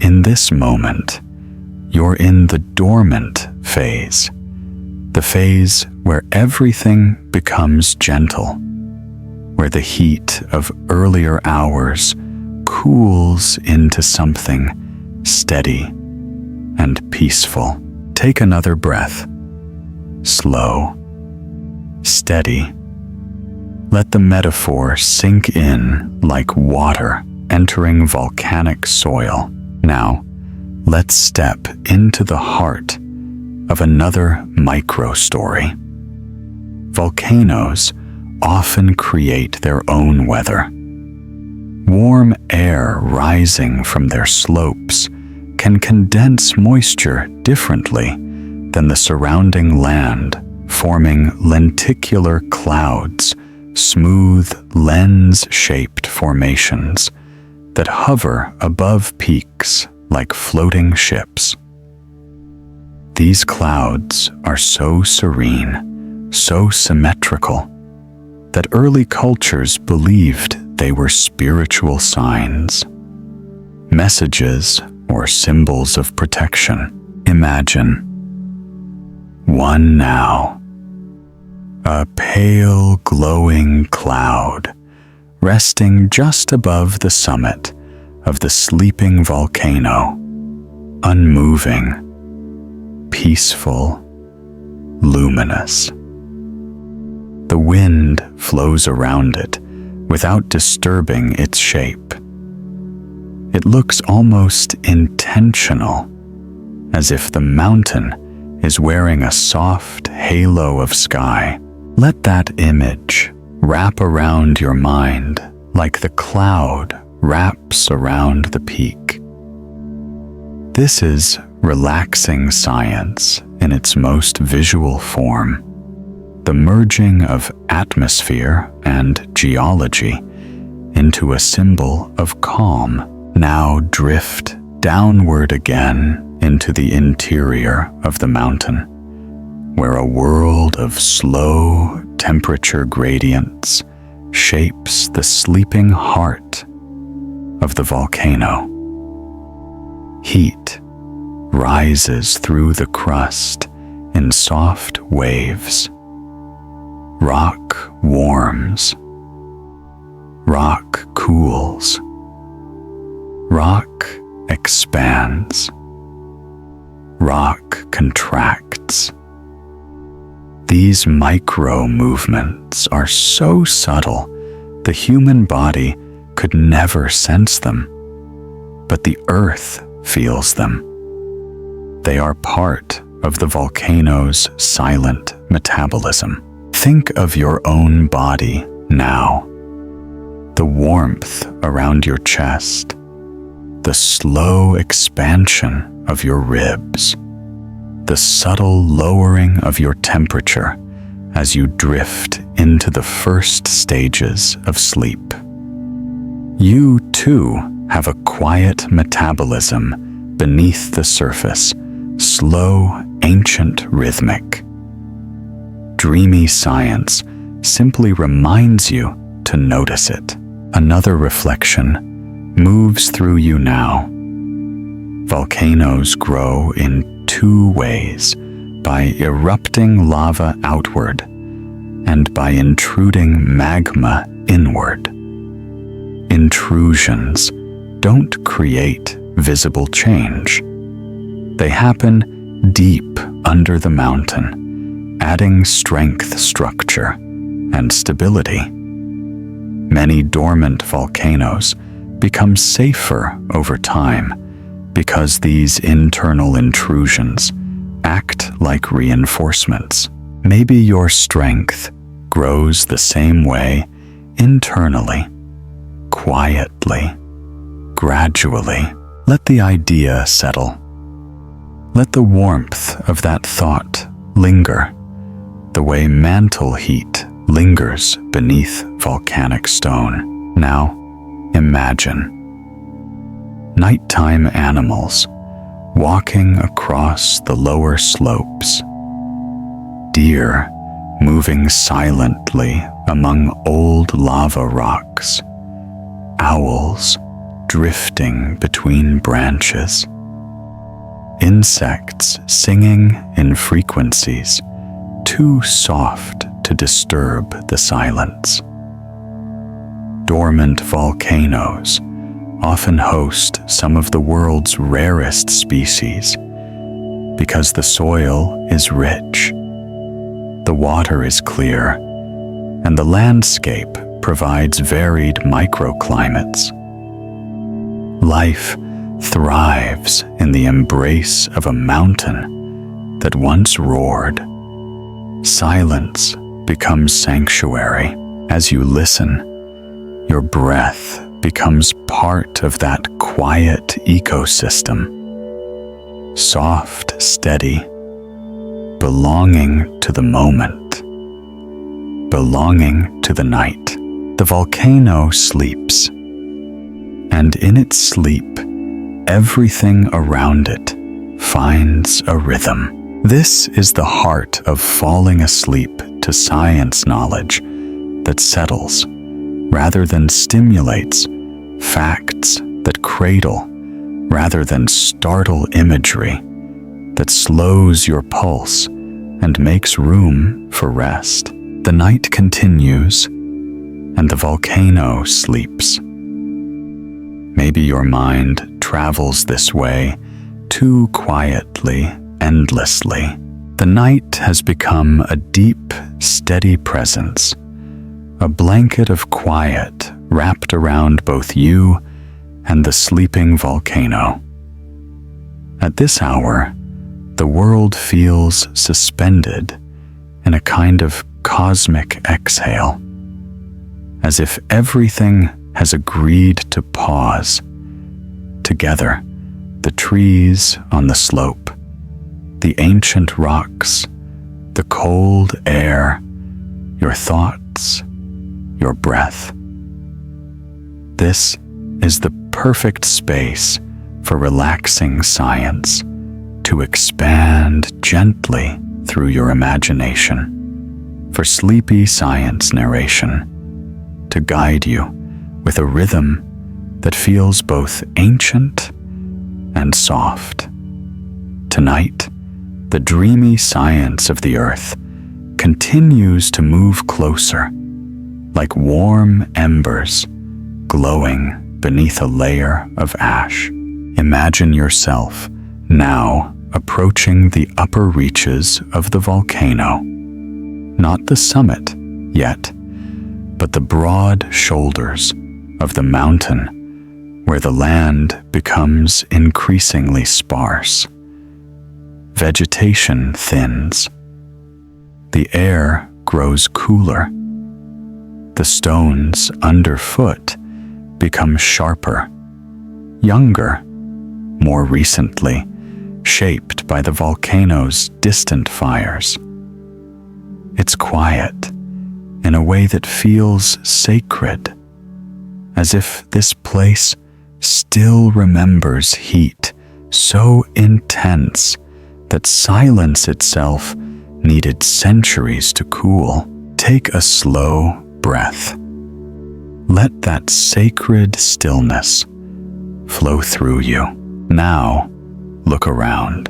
in this moment, you're in the dormant phase, the phase where everything becomes gentle, where the heat of earlier hours cools into something steady and peaceful. Take another breath. Slow, steady. Let the metaphor sink in like water entering volcanic soil. Now, let's step into the heart of another micro-story. Volcanoes often create their own weather. Warm air rising from their slopes can condense moisture differently than the surrounding land, forming lenticular clouds, smooth lens-shaped formations that hover above peaks like floating ships. These clouds are so serene, so symmetrical, that early cultures believed they were spiritual signs, messages or symbols of protection. Imagine one now, a pale glowing cloud resting just above the summit of the sleeping volcano, unmoving, peaceful, luminous. The wind flows around it without disturbing its shape. It looks almost intentional, as if the mountain is wearing a soft halo of sky. Let that image wrap around your mind like the cloud wraps around the peak. This is relaxing science in its most visual form, the merging of atmosphere and geology into a symbol of calm. Now drift downward again into the interior of the mountain, where a world of slow temperature gradients shapes the sleeping heart of the volcano. Heat rises through the crust in soft waves. Rock warms. Rock cools. Rock expands. Rock contracts. These micro movements are so subtle, the human body could never sense them, but the earth feels them. They are part of the volcano's silent metabolism. Think of your own body now. The warmth around your chest, the slow expansion of your ribs, the subtle lowering of your temperature as you drift into the first stages of sleep. You too have a quiet metabolism beneath the surface, slow, ancient, rhythmic. Dreamy science simply reminds you to notice it. Another reflection moves through you now. Volcanoes grow in two ways, by erupting lava outward and by intruding magma inward. Intrusions don't create visible change. They happen deep under the mountain, adding strength, structure, and stability. Many dormant volcanoes become safer over time because these internal intrusions act like reinforcements. Maybe your strength grows the same way internally, quietly, gradually. Let the idea settle. Let the warmth of that thought linger, the way mantle heat lingers beneath volcanic stone. Now, imagine nighttime animals walking across the lower slopes. deer moving silently among old lava rocks, owls drifting between branches, insects singing in frequencies too soft to disturb the silence. Dormant volcanoes often host some of the world's rarest species because the soil is rich, the water is clear, and the landscape provides varied microclimates. Life thrives in the embrace of a mountain that once roared. Silence becomes sanctuary. As you listen, your breath becomes part of that quiet ecosystem, soft, steady, belonging to the moment, belonging to the night. The volcano sleeps, and in its sleep, everything around it finds a rhythm. This is the heart of falling asleep to science knowledge that settles rather than stimulates, facts that cradle rather than startle imagery that slows your pulse and makes room for rest. The night continues, and the volcano sleeps. Maybe your mind travels this way too quietly, endlessly. The night has become a deep, steady presence, a blanket of quiet wrapped around both you and the sleeping volcano. At this hour, the world feels suspended in a kind of cosmic exhale, as if everything has agreed to pause. Together, the trees on the slope, the ancient rocks, the cold air, your thoughts, your breath. This is the perfect space for relaxing science to expand gently through your imagination, for sleepy science narration to guide you with a rhythm that feels both ancient and soft. Tonight, the dreamy science of the earth continues to move closer, like warm embers glowing beneath a layer of ash. Imagine yourself now approaching the upper reaches of the volcano. Not the summit yet, but the broad shoulders of the mountain where the land becomes increasingly sparse. Vegetation thins. The air grows cooler. The stones underfoot become sharper, younger, more recently shaped by the volcano's distant fires. It's quiet in a way that feels sacred, as if this place still remembers heat so intense that silence itself needed centuries to cool. Take a slow breath. Let that sacred stillness flow through you. Now, look around.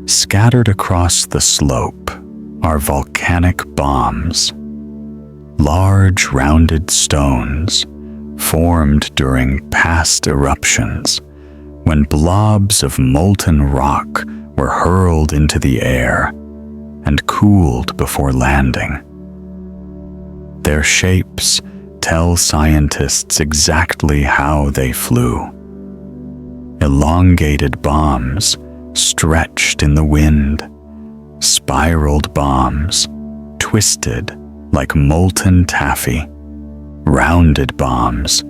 Scattered across the slope are volcanic bombs, large rounded stones formed during past eruptions when blobs of molten rock were hurled into the air and cooled before landing. Their shapes tell scientists exactly how they flew. Elongated bombs stretched in the wind, spiraled bombs twisted like molten taffy, rounded bombs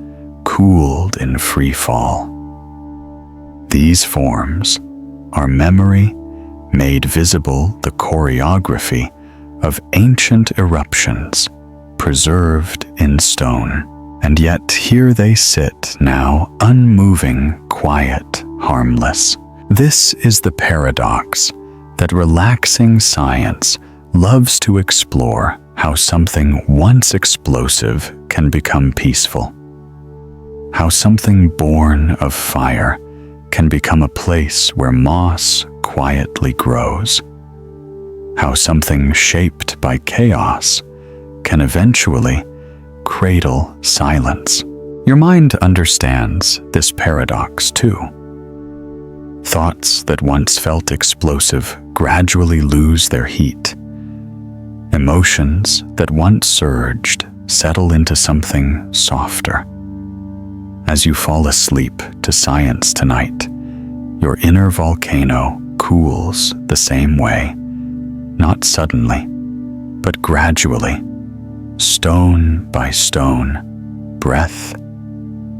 cooled in free fall. These forms are memory made visible, the choreography of ancient eruptions preserved in stone. And yet here they sit now, unmoving, quiet, harmless. This is the paradox that relaxing science loves to explore how something once explosive can become peaceful. How something born of fire can become a place where moss quietly grows. How something shaped by chaos can eventually cradle silence. Your mind understands this paradox too. Thoughts that once felt explosive gradually lose their heat. Emotions that once surged settle into something softer. As you fall asleep to science tonight, your inner volcano cools the same way, not suddenly, but gradually, stone by stone, breath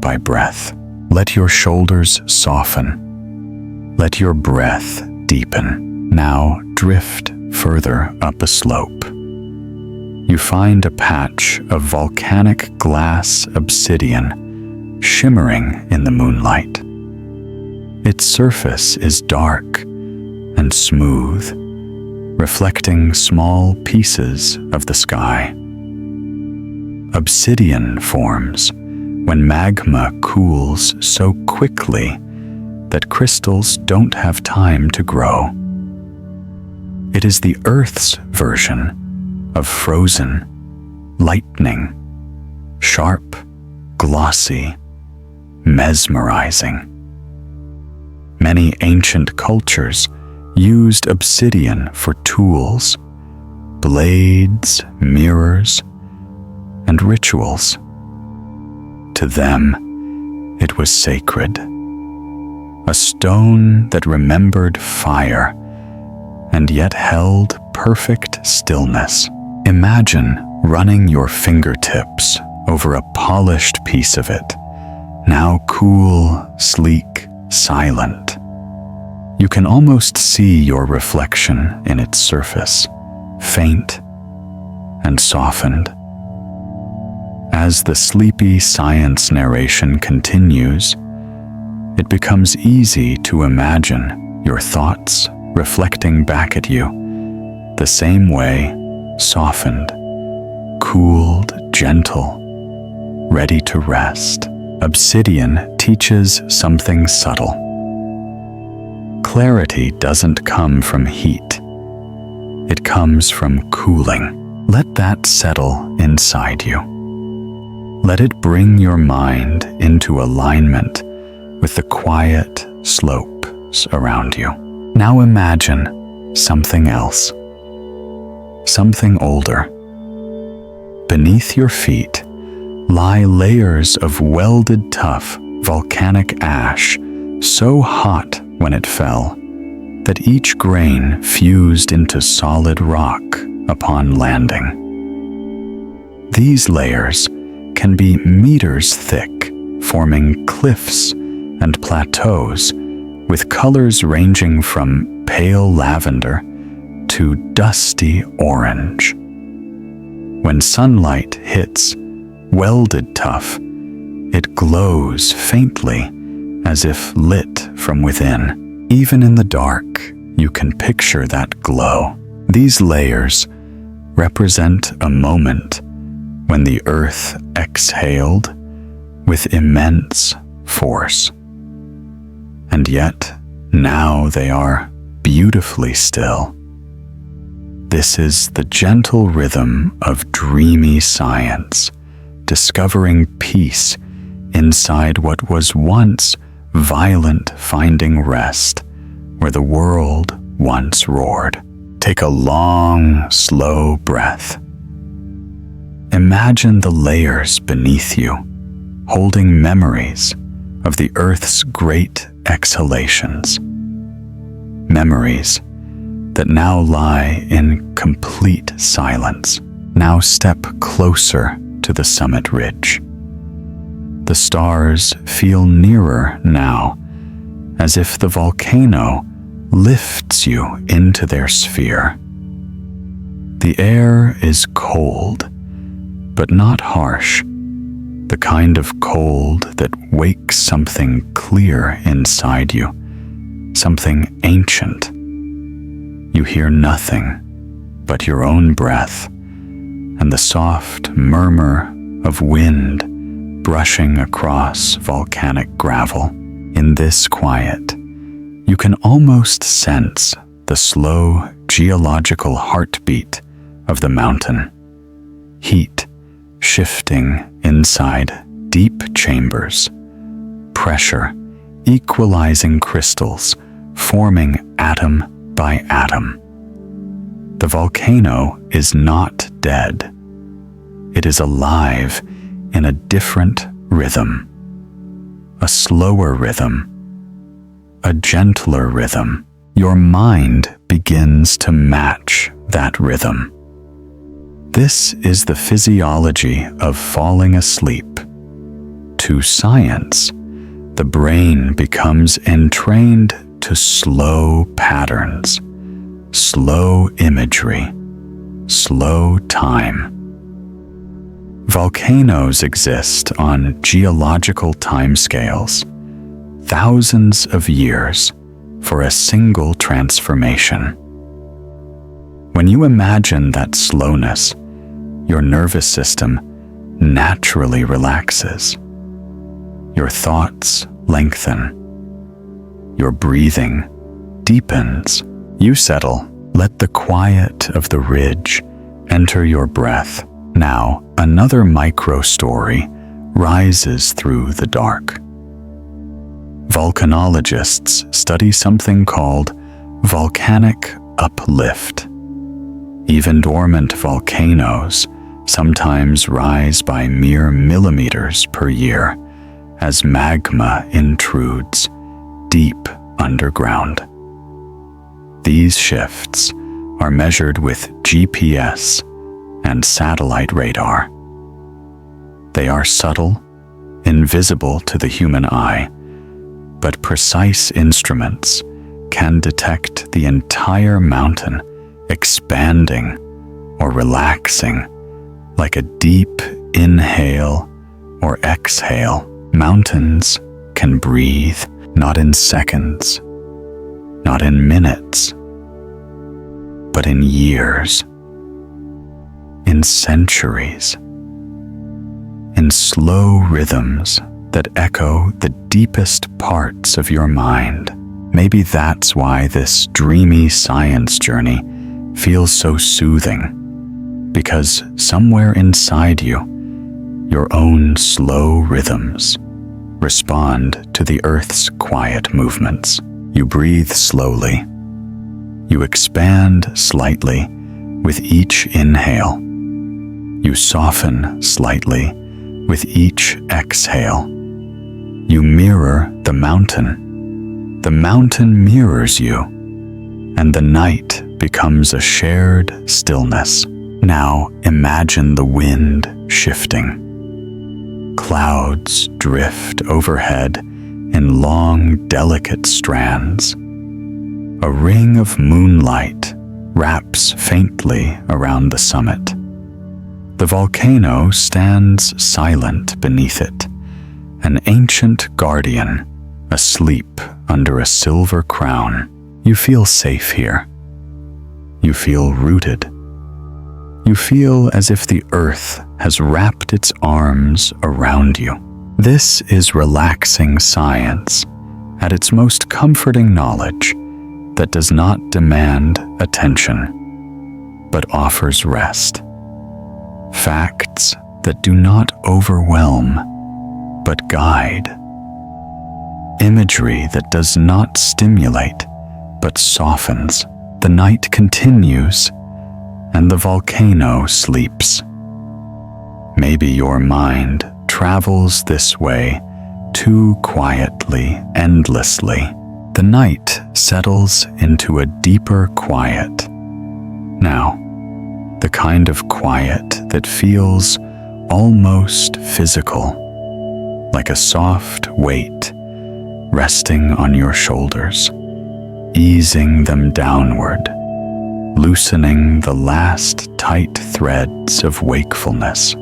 by breath. Let your shoulders soften. Let your breath deepen. Now drift further up a slope. You find a patch of volcanic glass obsidian shimmering in the moonlight. Its surface is dark and smooth, reflecting small pieces of the sky. Obsidian forms when magma cools so quickly that crystals don't have time to grow. It is the Earth's version of frozen lightning, sharp, glossy, mesmerizing. Many ancient cultures used obsidian for tools, blades, mirrors, and rituals. To them, it was sacred, a stone that remembered fire and yet held perfect stillness. Imagine running your fingertips over a polished piece of it, now cool, sleek, silent. You can almost see your reflection in its surface, faint and softened. As the sleepy science narration continues, it becomes easy to imagine your thoughts reflecting back at you, the same way, softened, cooled, gentle, ready to rest. Obsidian teaches something subtle. Clarity doesn't come from heat. It comes from cooling. Let that settle inside you. Let it bring your mind into alignment with the quiet slopes around you. Now imagine something else, something older. Beneath your feet lie layers of welded tough volcanic ash, so hot when it fell that each grain fused into solid rock upon landing. These layers can be meters thick, forming cliffs and plateaus with colors ranging from pale lavender to dusty orange. When sunlight hits welded tuff, it glows faintly as if lit from within. Even in the dark, you can picture that glow. These layers represent a moment when the earth exhaled with immense force. And yet, now they are beautifully still. This is the gentle rhythm of dreamy science, discovering peace inside what was once violent, finding rest where the world once roared. Take a long, slow breath. Imagine the layers beneath you, holding memories of the Earth's great exhalations. Memories that now lie in complete silence. Now step closer to the summit ridge. The stars feel nearer now, as if the volcano lifts you into their sphere. The air is cold, but not harsh, the kind of cold that wakes something clear inside you, something ancient. You hear nothing but your own breath and the soft murmur of wind brushing across volcanic gravel. In this quiet, you can almost sense the slow geological heartbeat of the mountain. Heat shifting inside deep chambers. Pressure equalizing crystals, forming atom by atom. The volcano is not dead. It is alive in a different rhythm. A slower rhythm. A gentler rhythm. Your mind begins to match that rhythm. This is the physiology of falling asleep. To science, the brain becomes entrained to slow patterns, slow imagery, slow time. Volcanoes exist on geological timescales, thousands of years for a single transformation. When you imagine that slowness, your nervous system naturally relaxes. Your thoughts lengthen. Your breathing deepens. You settle. Let the quiet of the ridge enter your breath. Now, another micro-story rises through the dark. Volcanologists study something called volcanic uplift. Even dormant volcanoes sometimes rise by mere millimeters per year as magma intrudes deep underground. These shifts are measured with GPS and satellite radar. They are subtle, invisible to the human eye, but precise instruments can detect the entire mountain expanding or relaxing like a deep inhale or exhale. Mountains can breathe, not in seconds, not in minutes, but in years, in centuries, in slow rhythms that echo the deepest parts of your mind. Maybe that's why this dreamy science journey feels so soothing, because somewhere inside you, your own slow rhythms respond to the Earth's quiet movements. You breathe slowly. You expand slightly with each inhale. You soften slightly with each exhale. You mirror the mountain. The mountain mirrors you, and the night becomes a shared stillness. Now imagine the wind shifting. Clouds drift overhead in long, delicate strands. A ring of moonlight wraps faintly around the summit. The volcano stands silent beneath it, an ancient guardian, asleep under a silver crown. You feel safe here. You feel rooted. You feel as if the earth has wrapped its arms around you. This is relaxing science at its most comforting knowledge that does not demand attention, but offers rest. Facts that do not overwhelm, but guide. Imagery that does not stimulate, but softens. The night continues, and the volcano sleeps. Maybe your mind travels this way too quietly, endlessly. The night settles into a deeper quiet. Now, the kind of quiet that feels almost physical, like a soft weight resting on your shoulders, easing them downward, loosening the last tight threads of wakefulness.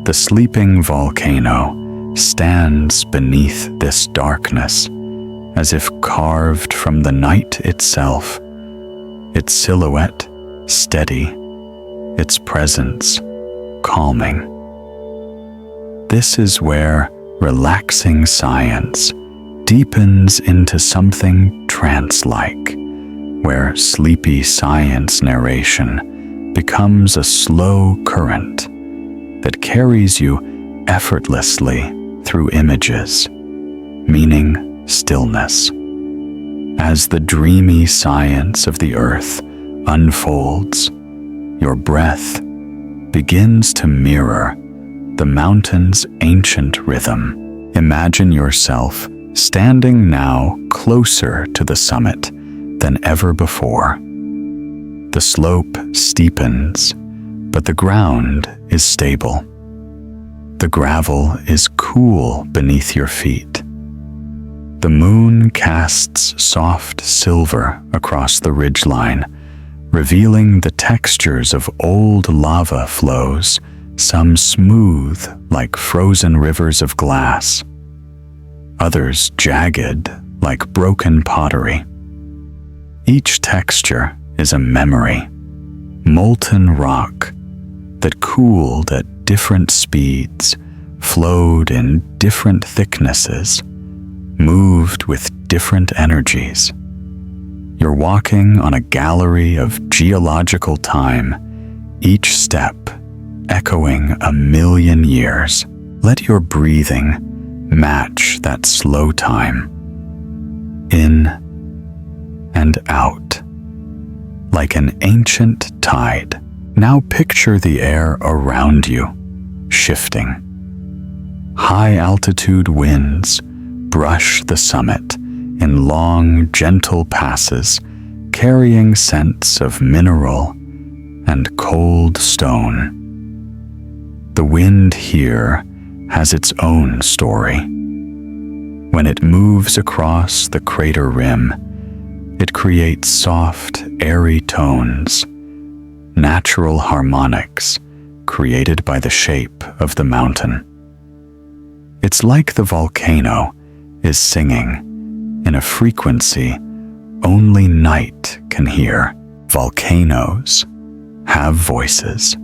The sleeping volcano stands beneath this darkness, as if carved from the night itself, its silhouette steady, its presence calming. This is where relaxing science deepens into something trance-like, where sleepy science narration becomes a slow current that carries you effortlessly through images, meaning stillness. As the dreamy science of the earth unfolds, your breath begins to mirror the mountain's ancient rhythm. Imagine yourself standing now closer to the summit than ever before. The slope steepens, but the ground is stable. The gravel is cool beneath your feet. The moon casts soft silver across the ridgeline, revealing the textures of old lava flows, some smooth like frozen rivers of glass, others jagged like broken pottery. Each texture is a memory, molten rock that cooled at different speeds, flowed in different thicknesses, moved with different energies. You're walking on a gallery of geological time, each step echoing 1,000,000 years. Let your breathing match that slow time, in and out, like an ancient tide. Now picture the air around you, shifting. High-altitude winds brush the summit in long, gentle passes, carrying scents of mineral and cold stone. The wind here has its own story. When it moves across the crater rim, it creates soft, airy tones, natural harmonics created by the shape of the mountain. It's like the volcano is singing in a frequency only night can hear. Volcanoes have voices.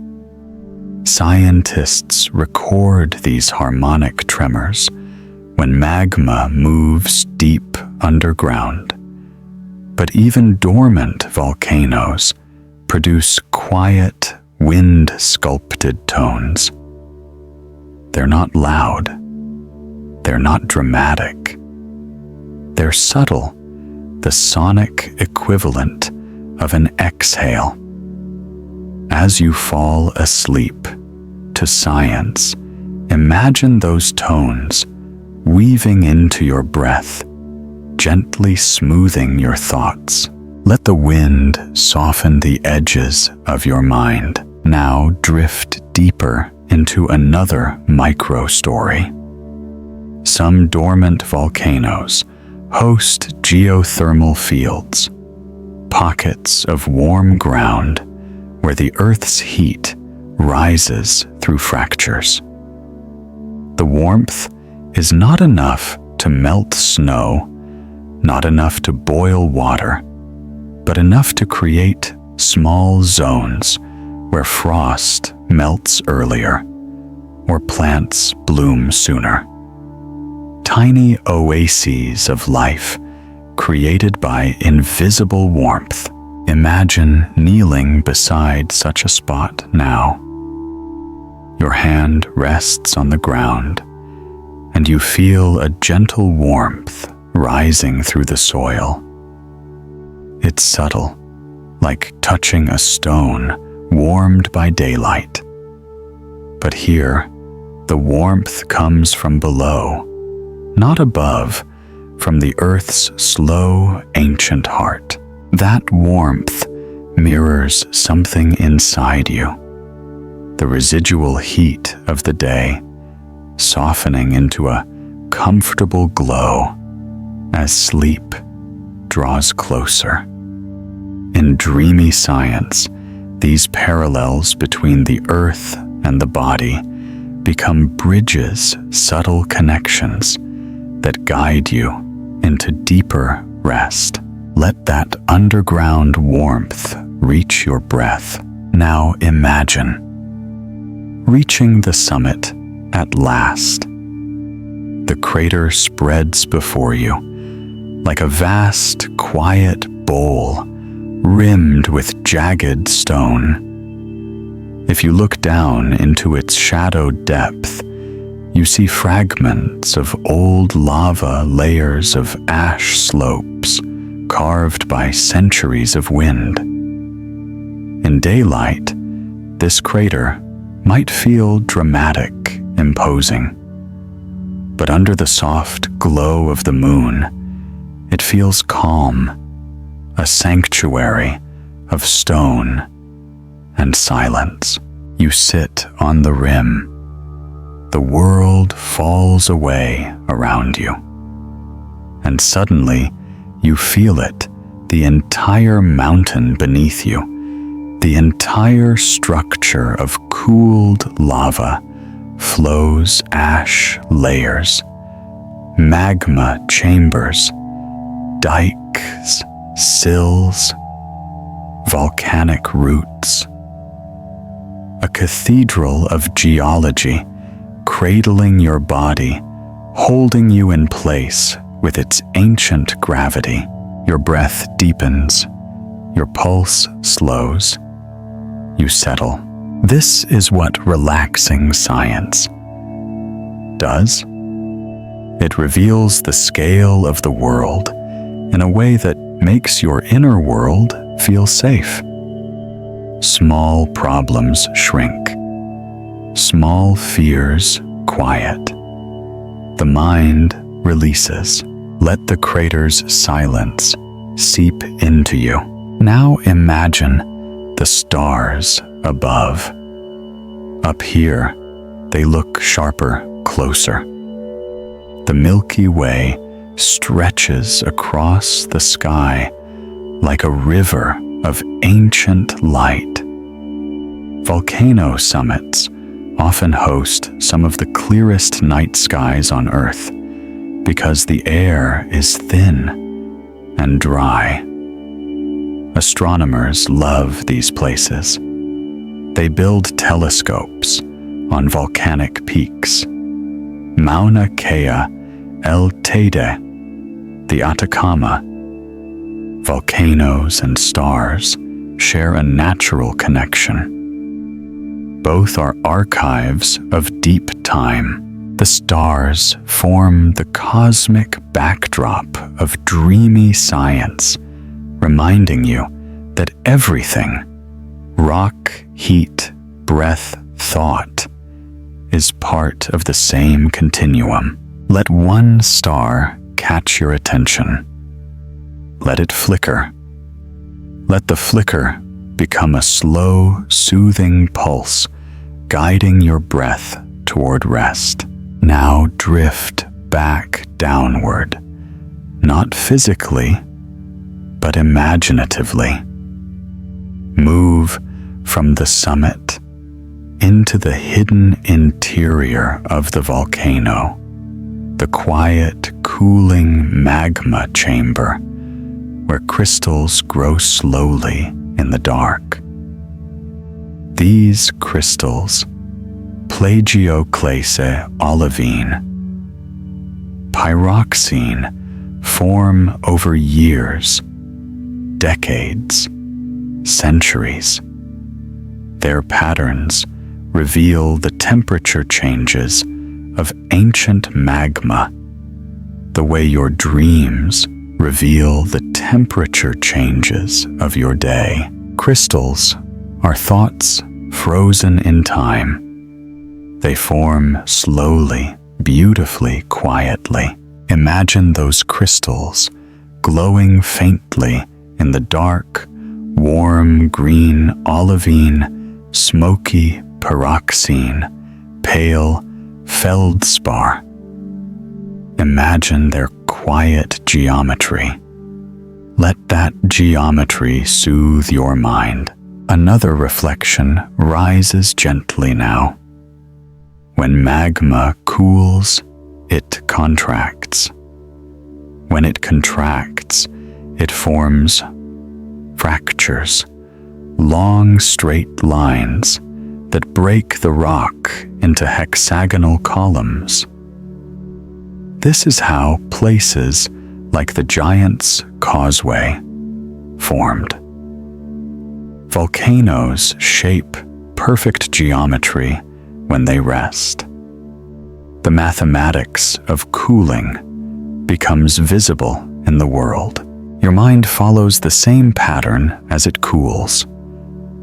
Scientists record these harmonic tremors when magma moves deep underground. But even dormant volcanoes produce quiet, wind-sculpted tones. They're not loud. They're not dramatic. They're subtle, the sonic equivalent of an exhale. As you fall asleep to science, imagine those tones weaving into your breath, gently smoothing your thoughts. Let the wind soften the edges of your mind. Now drift deeper into another micro-story. Some dormant volcanoes host geothermal fields, pockets of warm ground where the Earth's heat rises through fractures. The warmth is not enough to melt snow, not enough to boil water, but enough to create small zones where frost melts earlier or plants bloom sooner. Tiny oases of life created by invisible warmth. Imagine kneeling beside such a spot now. Your hand rests on the ground, and you feel a gentle warmth rising through the soil. It's subtle, like touching a stone warmed by daylight. But here, the warmth comes from below, not above, from the Earth's slow, ancient heart. That warmth mirrors something inside you, the residual heat of the day, softening into a comfortable glow as sleep draws closer. In dreamy science, these parallels between the earth and the body become bridges, subtle connections that guide you into deeper rest. Let that underground warmth reach your breath. Now imagine reaching the summit at last. The crater spreads before you like a vast, quiet bowl rimmed with jagged stone. If you look down into its shadowed depth, you see fragments of old lava, layers of ash slopes carved by centuries of wind. In daylight, this crater might feel dramatic, imposing. But under the soft glow of the moon, it feels calm, a sanctuary of stone and silence. You sit on the rim. The world falls away around you. And suddenly, you feel it, the entire mountain beneath you, the entire structure of cooled lava, flows ash layers, magma chambers, dikes, sills, volcanic roots. A cathedral of geology cradling your body, holding you in place with its ancient gravity. Your breath deepens, your pulse slows, you settle. This is what relaxing science does. It reveals the scale of the world in a way that makes your inner world feel safe. Small problems shrink. Small fears quiet. The mind releases. Let the crater's silence seep into you. Now imagine the stars above. Up here, they look sharper, closer. The Milky Way stretches across the sky like a river of ancient light. Volcano summits often host some of the clearest night skies on Earth because the air is thin and dry. Astronomers love these places. They build telescopes on volcanic peaks. Mauna Kea, El Teide, the Atacama. Volcanoes and stars share a natural connection. Both are archives of deep time. The stars form the cosmic backdrop of dreamy science, reminding you that everything, rock, heat, breath, thought, is part of the same continuum. Let one star catch your attention. Let it flicker. Let the flicker become a slow, soothing pulse, guiding your breath toward rest. Now drift back downward, not physically, but imaginatively. Move from the summit into the hidden interior of the volcano, the quiet, cooling magma chamber where crystals grow slowly in the dark. These crystals, plagioclase olivine, pyroxene, form over years, decades, centuries. Their patterns reveal the temperature changes of ancient magma, the way your dreams reveal the temperature changes of your day. Crystals are thoughts frozen in time. They form slowly, beautifully, quietly. Imagine those crystals glowing faintly in the dark, warm green olivine, smoky pyroxene, pale feldspar. Imagine their quiet geometry. Let that geometry soothe your mind. Another reflection rises gently now. When magma cools, it contracts. When it contracts, It forms fractures, long straight lines that break the rock into hexagonal columns. This is how places like the Giant's Causeway formed. Volcanoes shape perfect geometry when they rest. The mathematics of cooling becomes visible in the world. Your mind follows the same pattern as it cools.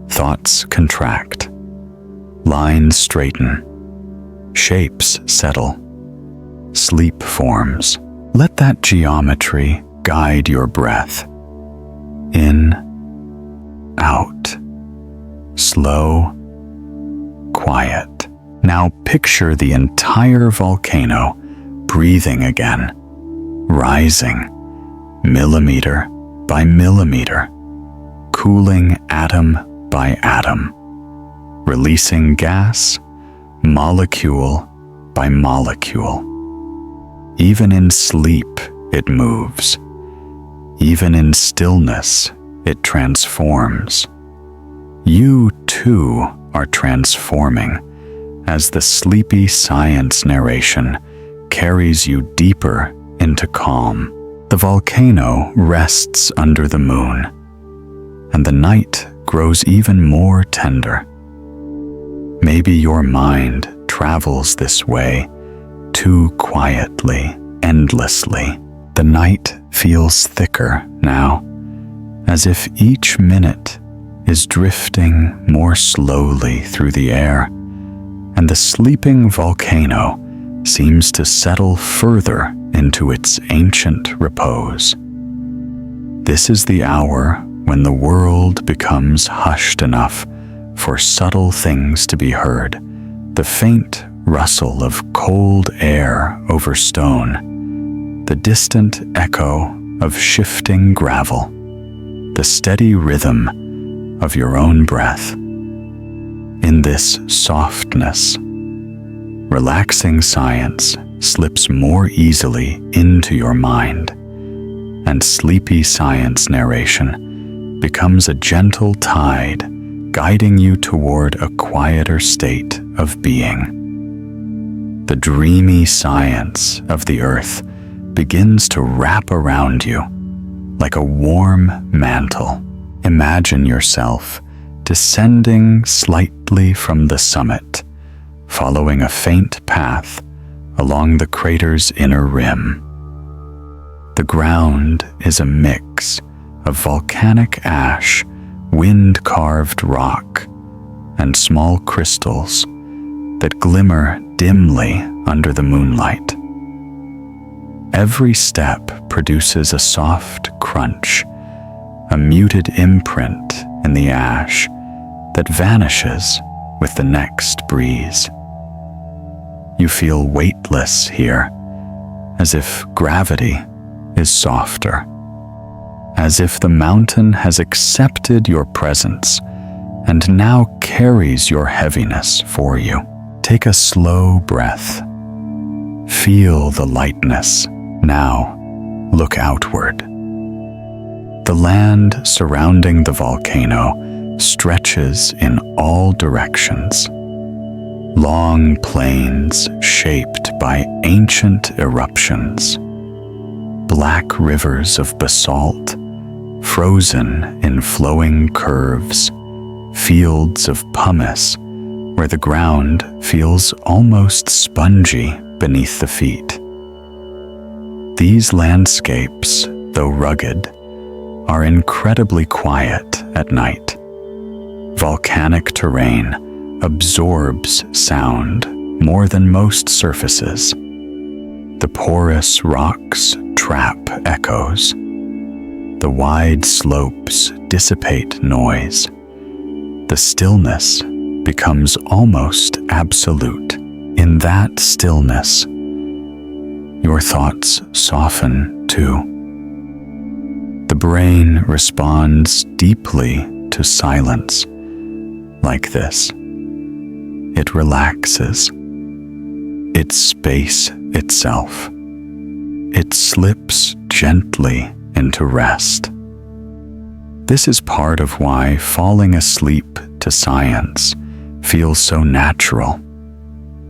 Thoughts contract, lines straighten, shapes settle, sleep forms. Let that geometry guide your breath. In, out, slow, quiet. Now picture the entire volcano breathing again, rising, millimeter by millimeter, cooling atom by atom, releasing gas, molecule by molecule. Even in sleep, it moves. Even in stillness, it transforms. You too are transforming as the sleepy science narration carries you deeper into calm. The volcano rests under the moon, and the night grows even more tender. Maybe your mind travels this way too quietly, endlessly. The night feels thicker now, as if each minute is drifting more slowly through the air, and the sleeping volcano seems to settle further into its ancient repose. This is the hour when the world becomes hushed enough for subtle things to be heard, the faint rustle of cold air over stone, the distant echo of shifting gravel, the steady rhythm of your own breath. In this softness, relaxing science slips more easily into your mind, and sleepy science narration becomes a gentle tide guiding you toward a quieter state of being. The dreamy science of the earth begins to wrap around you like a warm mantle. Imagine yourself descending slightly from the summit, following a faint path along the crater's inner rim. The ground is a mix of volcanic ash, wind-carved rock, and small crystals that glimmer dimly under the moonlight. Every step produces a soft crunch, a muted imprint in the ash that vanishes with the next breeze. You feel weightless here, as if gravity is softer, as if the mountain has accepted your presence and now carries your heaviness for you. Take a slow breath. Feel the lightness. Now, look outward. The land surrounding the volcano stretches in all directions. Long plains shaped by ancient eruptions. Black rivers of basalt, frozen in flowing curves. Fields of pumice, where the ground feels almost spongy beneath the feet. These landscapes, though rugged, are incredibly quiet at night. Volcanic terrain absorbs sound more than most surfaces. The porous rocks trap echoes. The wide slopes dissipate noise. The stillness becomes almost absolute. In that stillness, your thoughts soften too. The brain responds deeply to silence. Like this, it relaxes. It's space itself. It slips gently into rest. This is part of why falling asleep to science feels so natural.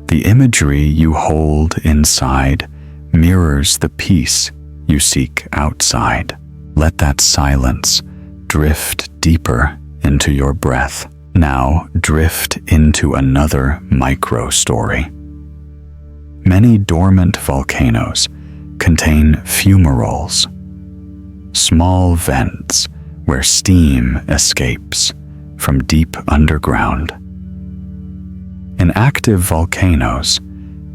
The imagery you hold inside mirrors the peace you seek outside. Let that silence drift deeper into your breath. Now drift into another micro-story. Many dormant volcanoes contain fumaroles, small vents where steam escapes from deep underground. In active volcanoes,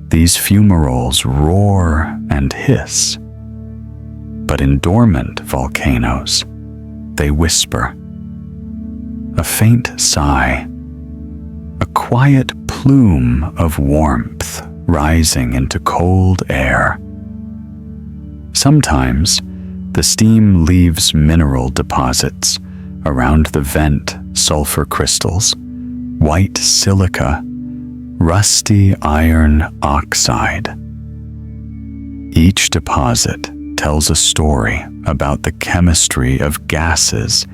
these fumaroles roar and hiss. But in dormant volcanoes, they whisper. A faint sigh, a quiet plume of warmth rising into cold air. Sometimes, the steam leaves mineral deposits around the vent, sulfur crystals, white silica, rusty iron oxide. Each deposit tells a story about the chemistry of gases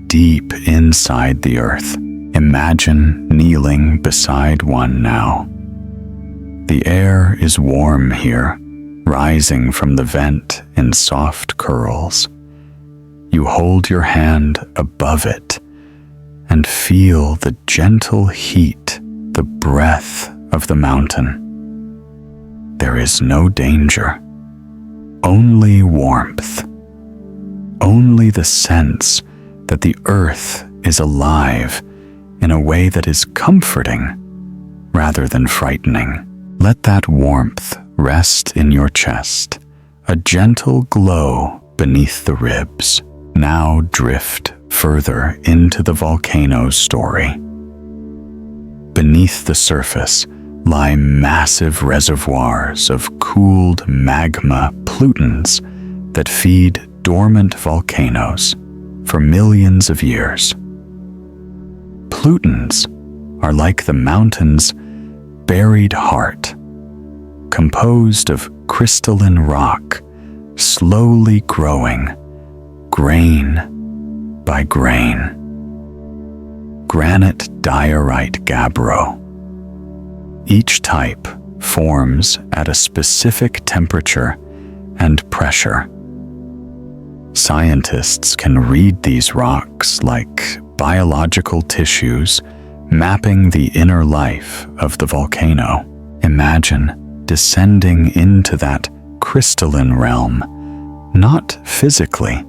deep inside the earth. Imagine kneeling beside one now. The air is warm here, rising from the vent in soft curls. You hold your hand above it and feel the gentle heat, the breath of the mountain. There is no danger, only warmth, only the sense that the earth is alive in a way that is comforting rather than frightening. Let that warmth rest in your chest, a gentle glow beneath the ribs. Now drift further into the volcano's story. Beneath the surface lie massive reservoirs of cooled magma pollutants that feed dormant volcanoes for millions of years. Pollutants are like the mountain's buried heart, composed of crystalline rock, slowly growing, grain by grain. Granite diorite gabbro. Each type forms at a specific temperature and pressure. Scientists can read these rocks like biological tissues, mapping the inner life of the volcano. Imagine descending into that crystalline realm, not physically,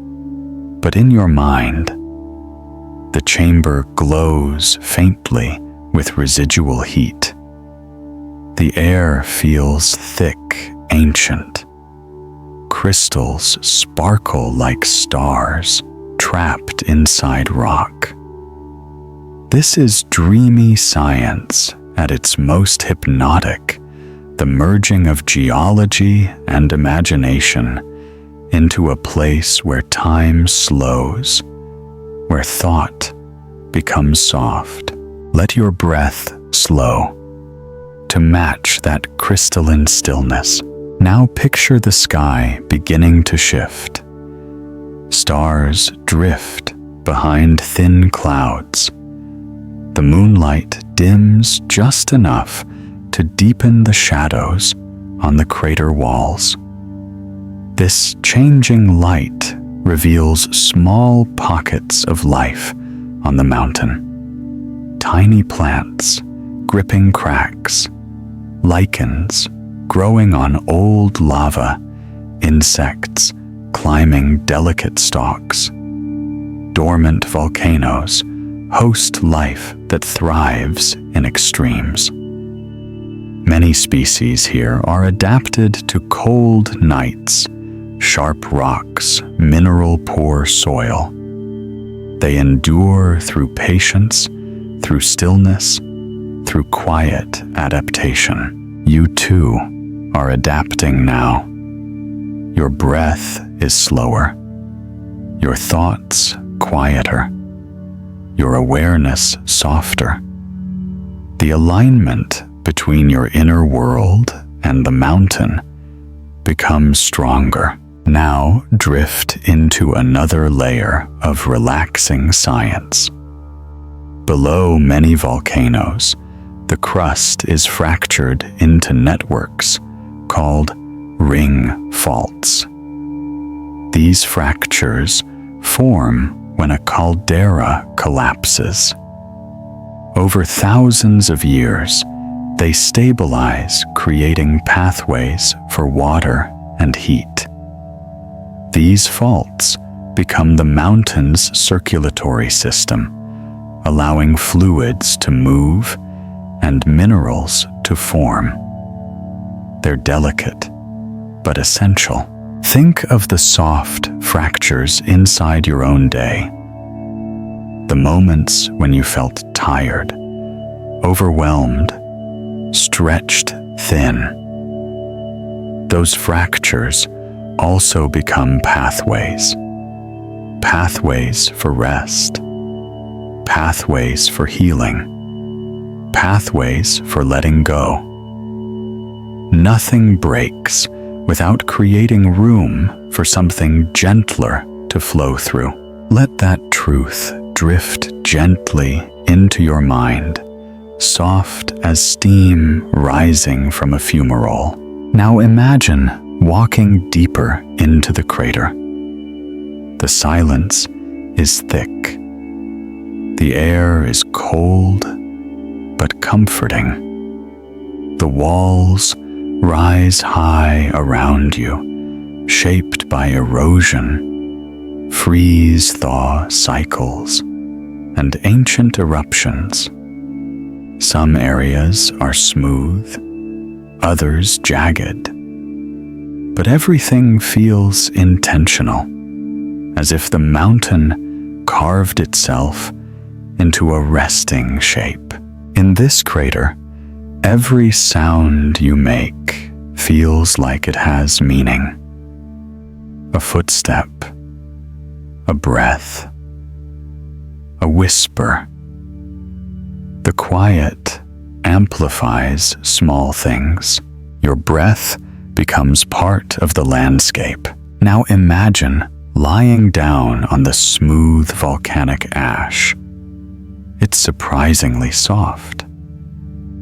but in your mind. The chamber glows faintly with residual heat. The air feels thick, ancient. Crystals sparkle like stars trapped inside rock. This is dreamy science at its most hypnotic, the merging of geology and imagination into a place where time slows, where thought becomes soft. Let your breath slow to match that crystalline stillness. Now picture the sky beginning to shift. Stars drift behind thin clouds. The moonlight dims just enough to deepen the shadows on the crater walls. This changing light reveals small pockets of life on the mountain. Tiny plants gripping cracks, lichens growing on old lava, insects climbing delicate stalks. Dormant volcanoes host life that thrives in extremes. Many species here are adapted to cold nights, sharp rocks, mineral-poor soil. They endure through patience, through stillness, through quiet adaptation. You too are adapting now. Your breath is slower, your thoughts quieter, your awareness softer. The alignment between your inner world and the mountain becomes stronger. Now drift into another layer of relaxing science. Below many volcanoes, the crust is fractured into networks called ring faults. These fractures form when a caldera collapses. Over thousands of years, they stabilize, creating pathways for water and heat. These faults become the mountain's circulatory system, allowing fluids to move and minerals to form. They're delicate, but essential. Think of the soft fractures inside your own day. The moments when you felt tired, overwhelmed, stretched thin. Those fractures also become pathways. Pathways for rest. Pathways for healing. Pathways for letting go. Nothing breaks without creating room for something gentler to flow through. Let that truth drift gently into your mind, soft as steam rising from a fumarole. Now imagine walking deeper into the crater. The silence is thick. The air is cold but comforting. The walls rise high around you, shaped by erosion, freeze-thaw cycles, and ancient eruptions. Some areas are smooth, others jagged. But everything feels intentional, as if the mountain carved itself into a resting shape. In this crater, every sound you make feels like it has meaning. A footstep, a breath, a whisper. The quiet amplifies small things. Your breath becomes part of the landscape. Now imagine lying down on the smooth volcanic ash. It's surprisingly soft.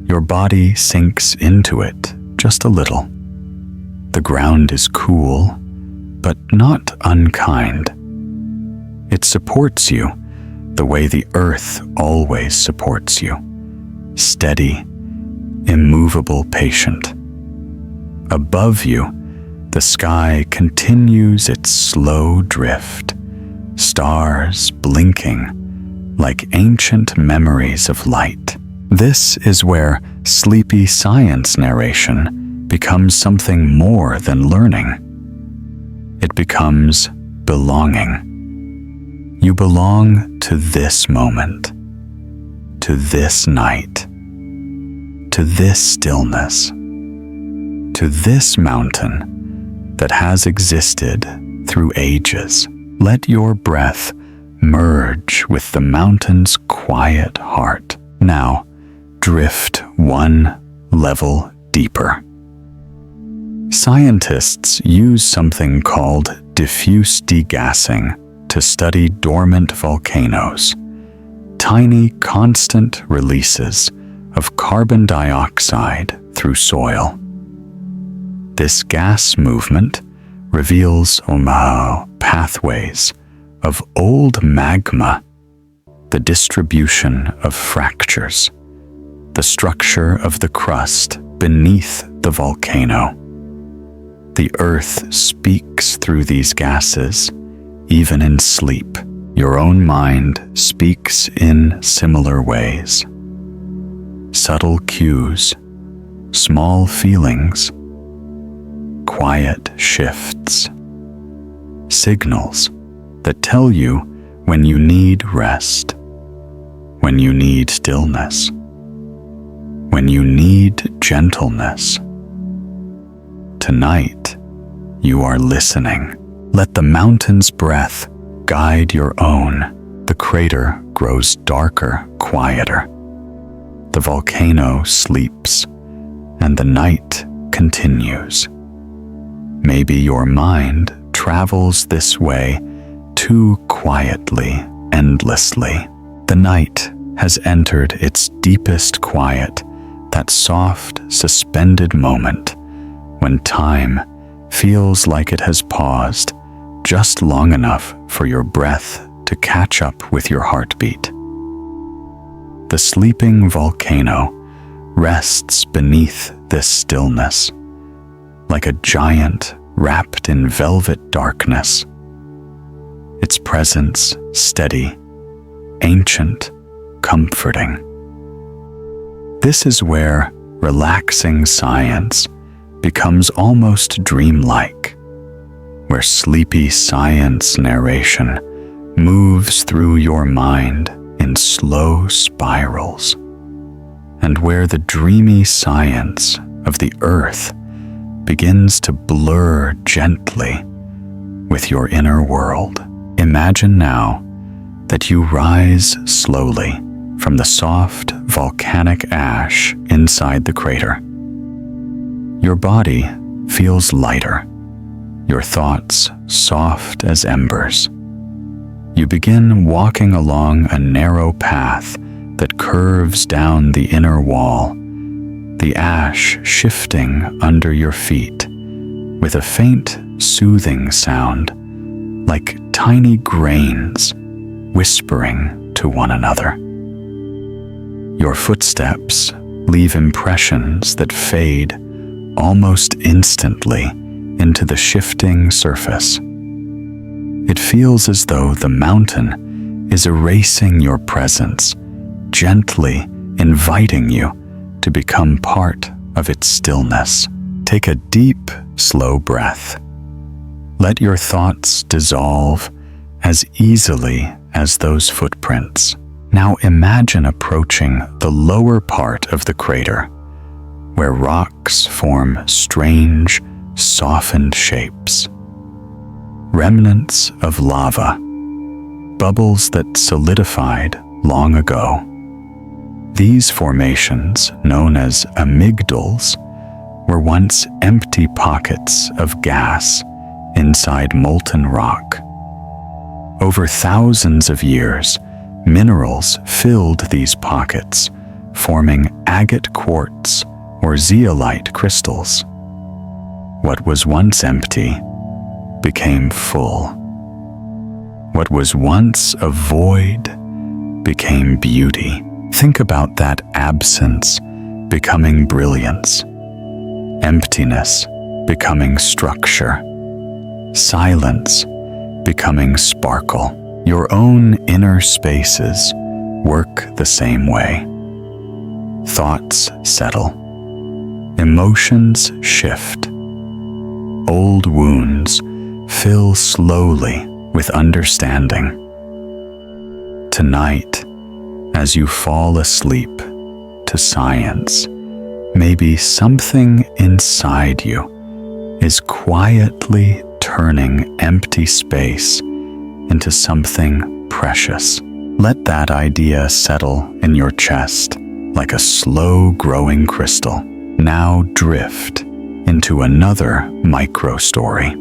Your body sinks into it just a little. The ground is cool, but not unkind. It supports you the way the earth always supports you. Steady, immovable, patient. Above you, the sky continues its slow drift, stars blinking like ancient memories of light. This is where sleepy science narration becomes something more than learning. It becomes belonging. You belong to this moment, to this night, to this stillness, to this mountain that has existed through ages. Let your breath merge with the mountain's quiet heart. Now, drift one level deeper. Scientists use something called diffuse degassing to study dormant volcanoes, tiny constant releases of carbon dioxide through soil. This gas movement reveals pathways of old magma, the distribution of fractures, the structure of the crust beneath the volcano. The earth speaks through these gases, even in sleep. Your own mind speaks in similar ways. Subtle cues, small feelings, quiet shifts, signals that tell you when you need rest, when you need stillness, when you need gentleness. Tonight, you are listening. Let the mountain's breath guide your own. The crater grows darker, quieter. The volcano sleeps, and the night continues. Maybe your mind travels this way too quietly, endlessly. The night has entered its deepest quiet, that soft, suspended moment when time feels like it has paused just long enough for your breath to catch up with your heartbeat. The sleeping volcano rests beneath this stillness, like a giant wrapped in velvet darkness. Its presence steady, ancient, comforting. This is where relaxing science becomes almost dreamlike, where sleepy science narration moves through your mind in slow spirals, and where the dreamy science of the earth begins to blur gently with your inner world. Imagine now that you rise slowly from the soft volcanic ash inside the crater. Your body feels lighter, your thoughts soft as embers. You begin walking along a narrow path that curves down the inner wall, the ash shifting under your feet with a faint, soothing sound, like tiny grains whispering to one another. Your footsteps leave impressions that fade almost instantly into the shifting surface. It feels as though the mountain is erasing your presence, gently inviting you to become part of its stillness. Take a deep, slow breath. Let your thoughts dissolve as easily as those footprints. Now imagine approaching the lower part of the crater, where rocks form strange, softened shapes. Remnants of lava, bubbles that solidified long ago. These formations, known as amygdals, were once empty pockets of gas inside molten rock. Over thousands of years, minerals filled these pockets, forming agate quartz or zeolite crystals. What was once empty became full. What was once a void became beauty. Think about that absence becoming brilliance, emptiness becoming structure, silence becoming sparkle. Your own inner spaces work the same way. Thoughts settle, emotions shift, old wounds fill slowly with understanding. Tonight, as you fall asleep to science, maybe something inside you is quietly turning empty space into something precious. Let that idea settle in your chest like a slow-growing crystal. Now drift into another micro-story.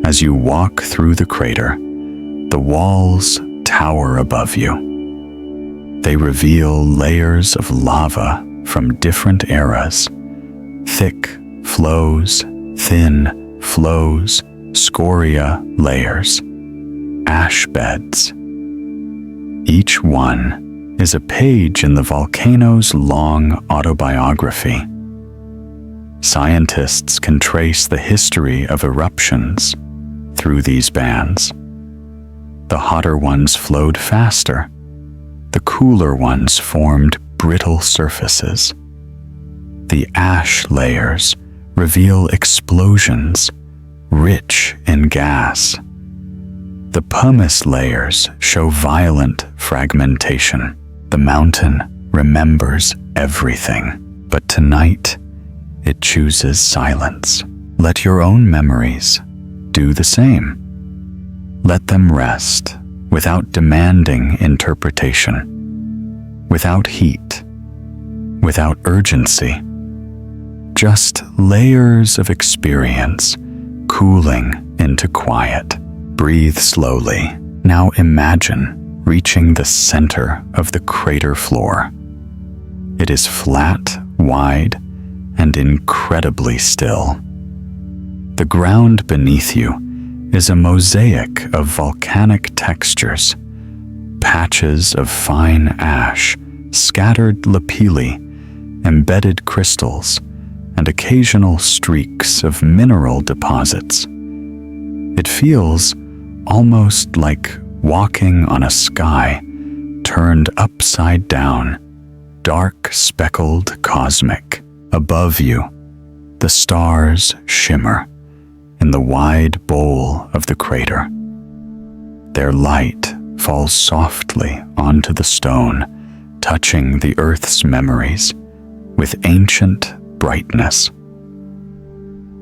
As you walk through the crater, the walls tower above you. They reveal layers of lava from different eras, thick flows, thin flows, scoria layers, ash beds. Each one is a page in the volcano's long autobiography. Scientists can trace the history of eruptions through these bands. The hotter ones flowed faster. The cooler ones formed brittle surfaces. The ash layers reveal explosions, rich in gas. The pumice layers show violent fragmentation. The mountain remembers everything, but tonight it chooses silence. Let your own memories do the same. Let them rest without demanding interpretation, without heat, without urgency. Just layers of experience cooling in into quiet. Breathe slowly. Now imagine reaching the center of the crater floor. It is flat, wide, and incredibly still. The ground beneath you is a mosaic of volcanic textures, patches of fine ash, scattered lapilli, embedded crystals, and occasional streaks of mineral deposits. It feels almost like walking on a sky turned upside down, dark, speckled, cosmic. Above you, the stars shimmer in the wide bowl of the crater. Their light falls softly onto the stone, touching the Earth's memories with ancient brightness.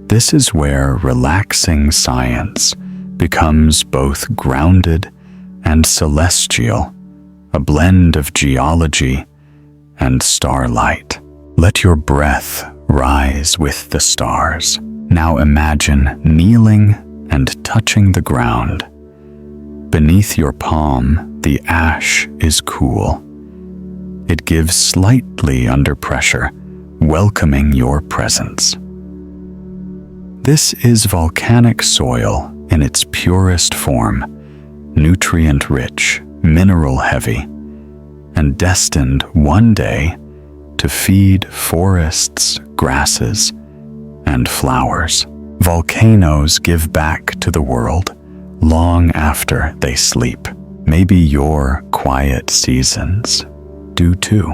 This is where relaxing science becomes both grounded and celestial, a blend of geology and starlight. Let your breath rise with the stars. Now imagine kneeling and touching the ground. Beneath your palm, the ash is cool. It gives slightly under pressure, welcoming your presence. This is volcanic soil in its purest form, nutrient-rich, mineral-heavy, and destined one day to feed forests, grasses, and flowers. Volcanoes give back to the world long after they sleep. Maybe your quiet seasons do too.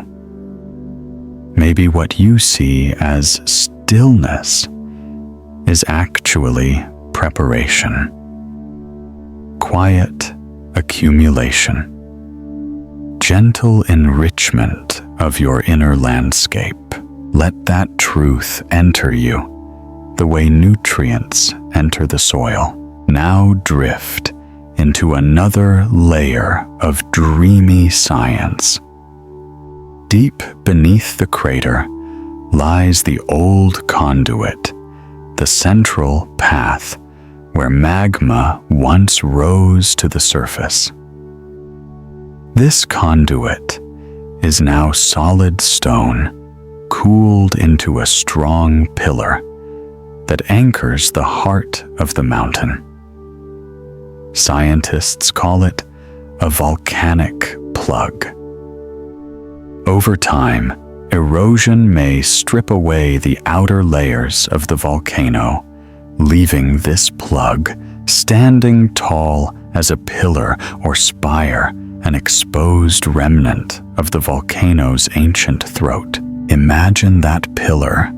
Maybe what you see as stillness is actually preparation, quiet accumulation, gentle enrichment of your inner landscape. Let that truth enter you, the way nutrients enter the soil. Now drift into another layer of dreamy science. Deep beneath the crater lies the old conduit, the central path where magma once rose to the surface. This conduit is now solid stone, cooled into a strong pillar that anchors the heart of the mountain. Scientists call it a volcanic plug. Over time, erosion may strip away the outer layers of the volcano, leaving this plug standing tall as a pillar or spire, an exposed remnant of the volcano's ancient throat. Imagine that pillar,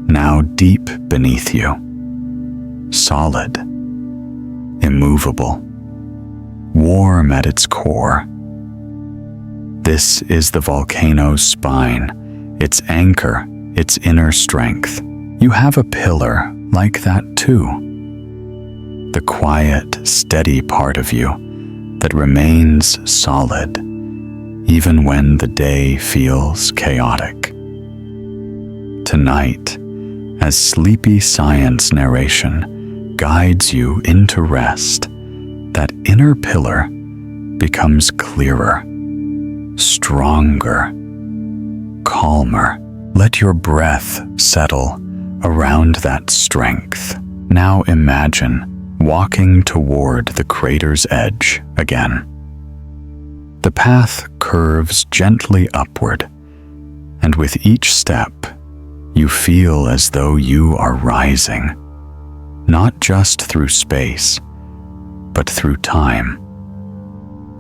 now deep beneath you, solid, immovable, warm at its core. This is the volcano's spine, its anchor, its inner strength. You have a pillar like that too. The quiet, steady part of you that remains solid, even when the day feels chaotic. Tonight, as sleepy science narration guides you into rest, that inner pillar becomes clearer, stronger, calmer. Let your breath settle around that strength. Now imagine walking toward the crater's edge again. The path curves gently upward, and with each step, you feel as though you are rising, not just through space, but through time.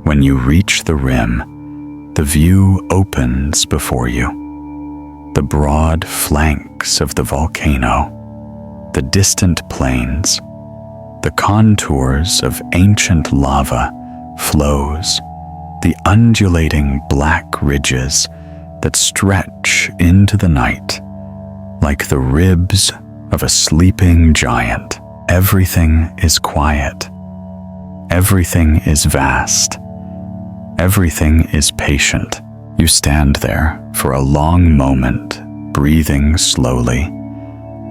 When you reach the rim, the view opens before you. The broad flanks of the volcano, the distant plains, the contours of ancient lava flows, the undulating black ridges that stretch into the night like the ribs of a sleeping giant. Everything is quiet. Everything is vast. Everything is patient. You stand there for a long moment, breathing slowly,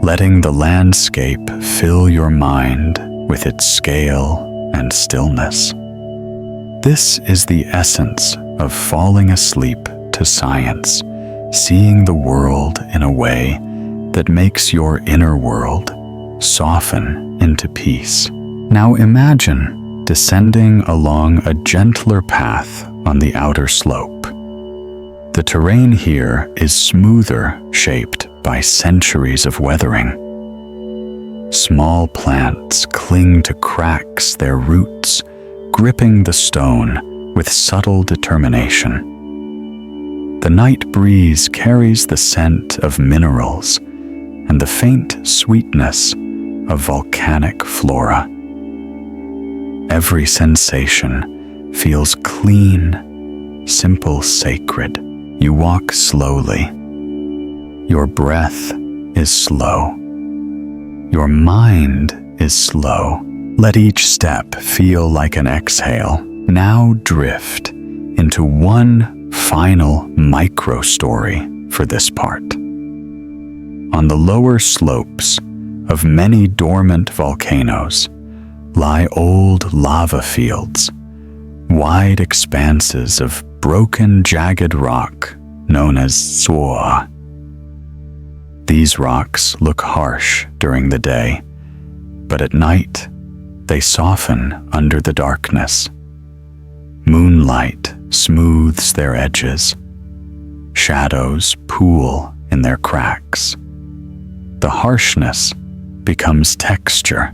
letting the landscape fill your mind with its scale and stillness. This is the essence of falling asleep to science, seeing the world in a way that makes your inner world soften into peace. Now imagine descending along a gentler path on the outer slope. The terrain here is smoother, shaped by centuries of weathering. Small plants cling to cracks, their roots gripping the stone with subtle determination. The night breeze carries the scent of minerals and the faint sweetness of volcanic flora. Every sensation feels clean, simple, sacred. You walk slowly. Your breath is slow. Your mind is slow. Let each step feel like an exhale. Now drift into one final micro-story for this part. On the lower slopes of many dormant volcanoes lie old lava fields, wide expanses of broken, jagged rock known as soa. These rocks look harsh during the day, but at night they soften under the darkness. Moonlight smooths their edges. Shadows pool in their cracks. The harshness becomes texture.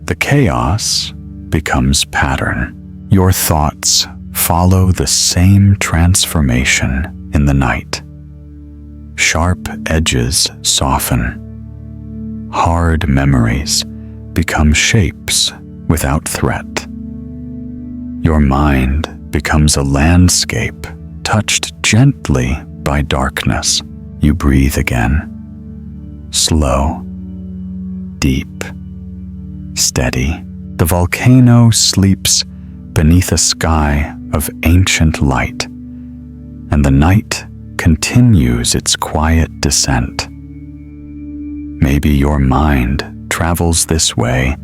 The chaos becomes pattern. Your thoughts follow the same transformation in the night. Sharp edges soften. Hard memories become shapes without threat. Your mind becomes a landscape touched gently by darkness. You breathe again. Slow, deep, steady. The volcano sleeps beneath a sky of ancient light, and the night continues its quiet descent. Maybe your mind travels this way,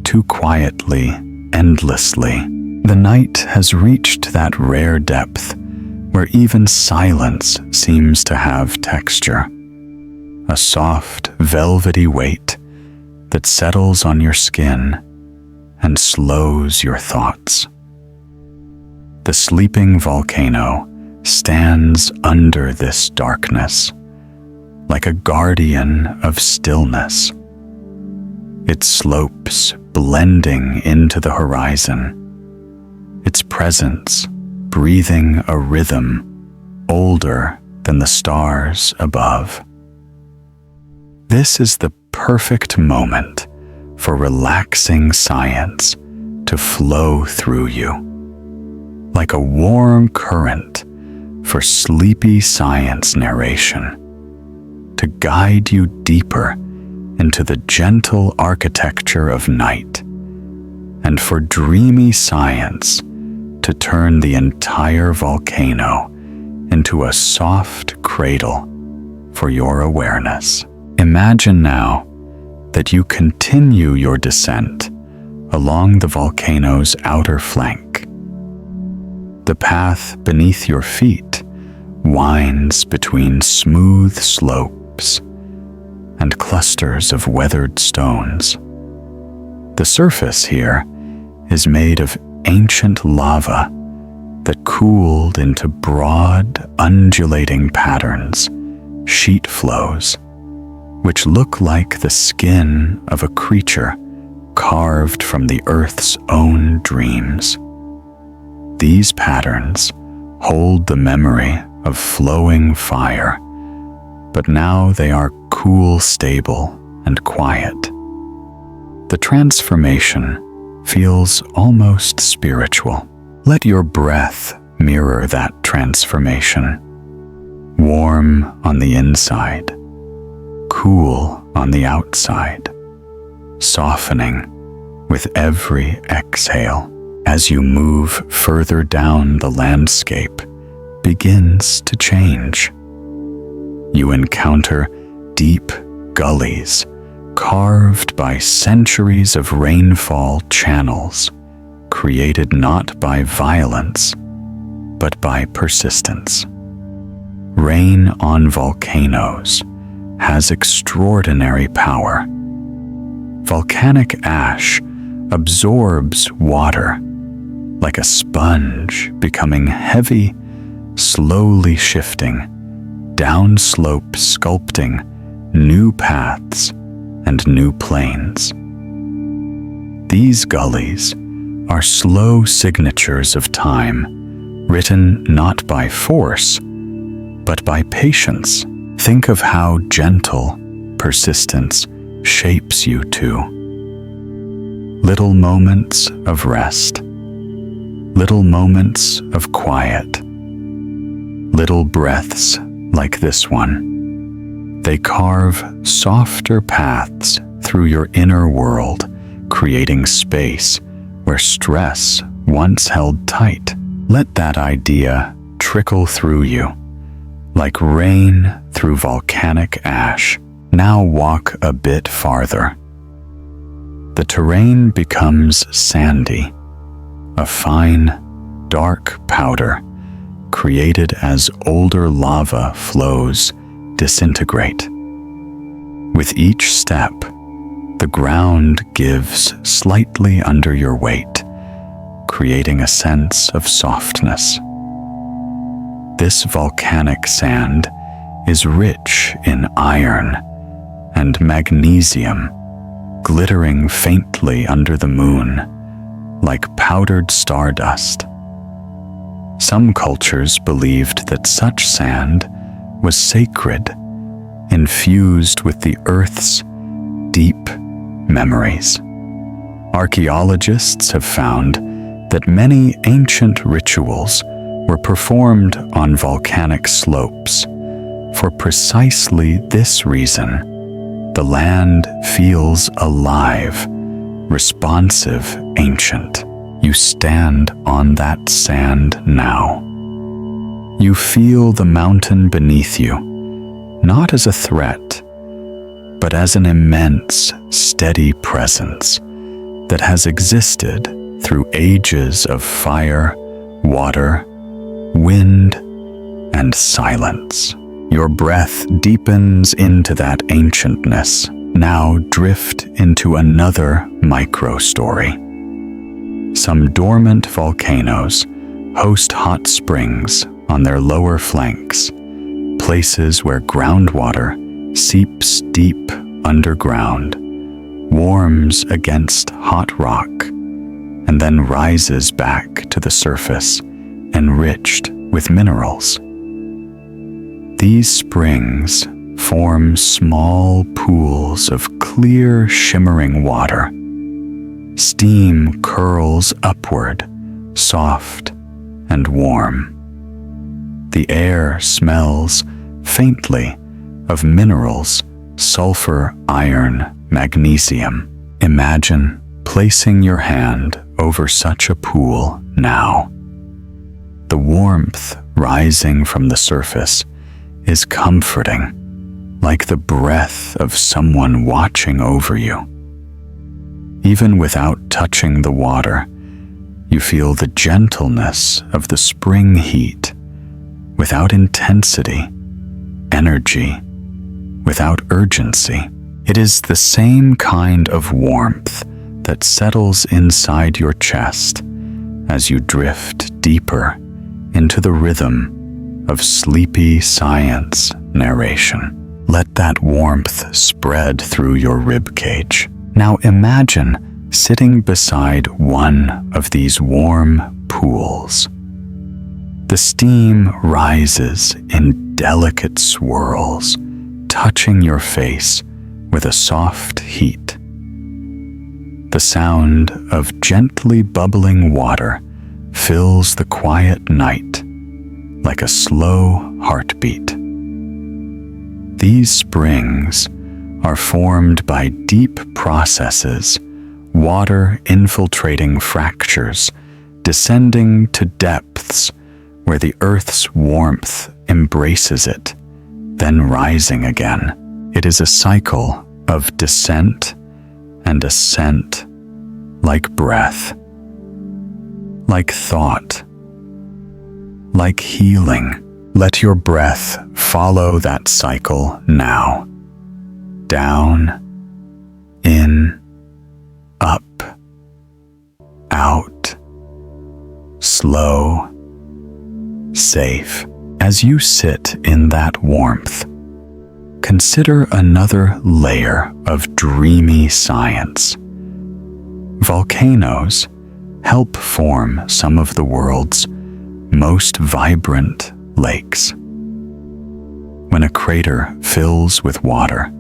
too quietly, endlessly. The night has reached that rare depth where even silence seems to have texture, a soft, velvety weight that settles on your skin and slows your thoughts. The sleeping volcano stands under this darkness, like a guardian of stillness. Its slopes blending into the horizon, its presence breathing a rhythm older than the stars above. This is the perfect moment for relaxing science to flow through you, like a warm current for sleepy science narration, to guide you deeper into the gentle architecture of night, and for dreamy science to turn the entire volcano into a soft cradle for your awareness. Imagine now that you continue your descent along the volcano's outer flank. The path beneath your feet winds between smooth slopes and clusters of weathered stones. The surface here is made of ancient lava that cooled into broad, undulating patterns, sheet flows, which look like the skin of a creature carved from the Earth's own dreams. These patterns hold the memory of flowing fire, but now they are cool, stable, and quiet. The transformation feels almost spiritual. Let your breath mirror that transformation. Warm on the inside, cool on the outside, softening with every exhale. As you move further down, the landscape begins to change. You encounter deep gullies carved by centuries of rainfall channels, created not by violence, but by persistence. Rain on volcanoes has extraordinary power. Volcanic ash absorbs water like a sponge, becoming heavy, slowly shifting, downslope sculpting new paths and new plains. These gullies are slow signatures of time, written not by force, but by patience. Think of how gentle persistence shapes you too. Little moments of rest, little moments of quiet, little breaths like this one. They carve softer paths through your inner world, creating space where stress once held tight. Let that idea trickle through you, like rain through volcanic ash. Now walk a bit farther. The terrain becomes sandy, a fine, dark powder created as older lava flows disintegrate. With each step, the ground gives slightly under your weight, creating a sense of softness. This volcanic sand is rich in iron and magnesium, glittering faintly under the moon, like powdered stardust. Some cultures believed that such sand was sacred, infused with the earth's deep memories. Archaeologists have found that many ancient rituals were performed on volcanic slopes. For precisely this reason, the land feels alive, responsive, ancient. You stand on that sand now. You feel the mountain beneath you, not as a threat, but as an immense, steady presence that has existed through ages of fire, water, wind, and silence. Your breath deepens into that ancientness. Now drift into another micro-story. Some dormant volcanoes host hot springs on their lower flanks, places where groundwater seeps deep underground, warms against hot rock, and then rises back to the surface, enriched with minerals. These springs form small pools of clear, shimmering water. Steam curls upward, soft and warm. The air smells faintly of minerals, sulfur, iron, magnesium. Imagine placing your hand over such a pool now. The warmth rising from the surface is comforting, like the breath of someone watching over you. Even without touching the water, you feel the gentleness of the spring heat, without intensity, energy, without urgency. It is the same kind of warmth that settles inside your chest as you drift deeper into the rhythm of sleepy science narration. Let that warmth spread through your rib cage. Now imagine sitting beside one of these warm pools. The steam rises in delicate swirls, touching your face with a soft heat. The sound of gently bubbling water fills the quiet night like a slow heartbeat. These springs are formed by deep processes, water infiltrating fractures, descending to depths where the earth's warmth embraces it, then rising again. It is a cycle of descent and ascent, like breath, like thought, like healing. Let your breath follow that cycle now. Down, in, up, out, slow, safe. As you sit in that warmth, consider another layer of dreamy science. Volcanoes help form some of the world's most vibrant lakes. When a crater fills with water,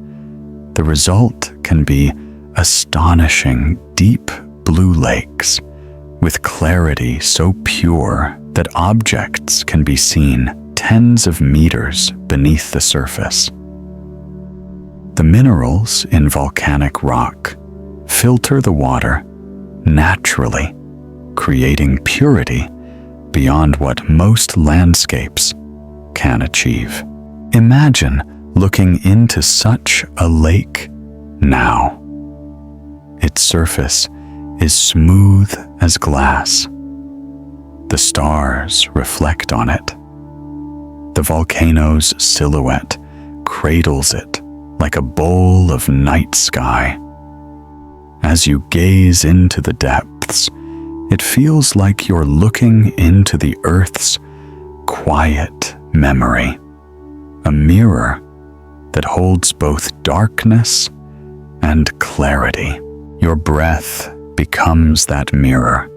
the result can be astonishing deep blue lakes with clarity so pure that objects can be seen tens of meters beneath the surface. The minerals in volcanic rock filter the water naturally, creating purity beyond what most landscapes can achieve. Imagine looking into such a lake now. Its surface is smooth as glass. The stars reflect on it. The volcano's silhouette cradles it like a bowl of night sky. As you gaze into the depths, it feels like you're looking into the Earth's quiet memory, a mirror that holds both darkness and clarity. Your breath becomes that mirror,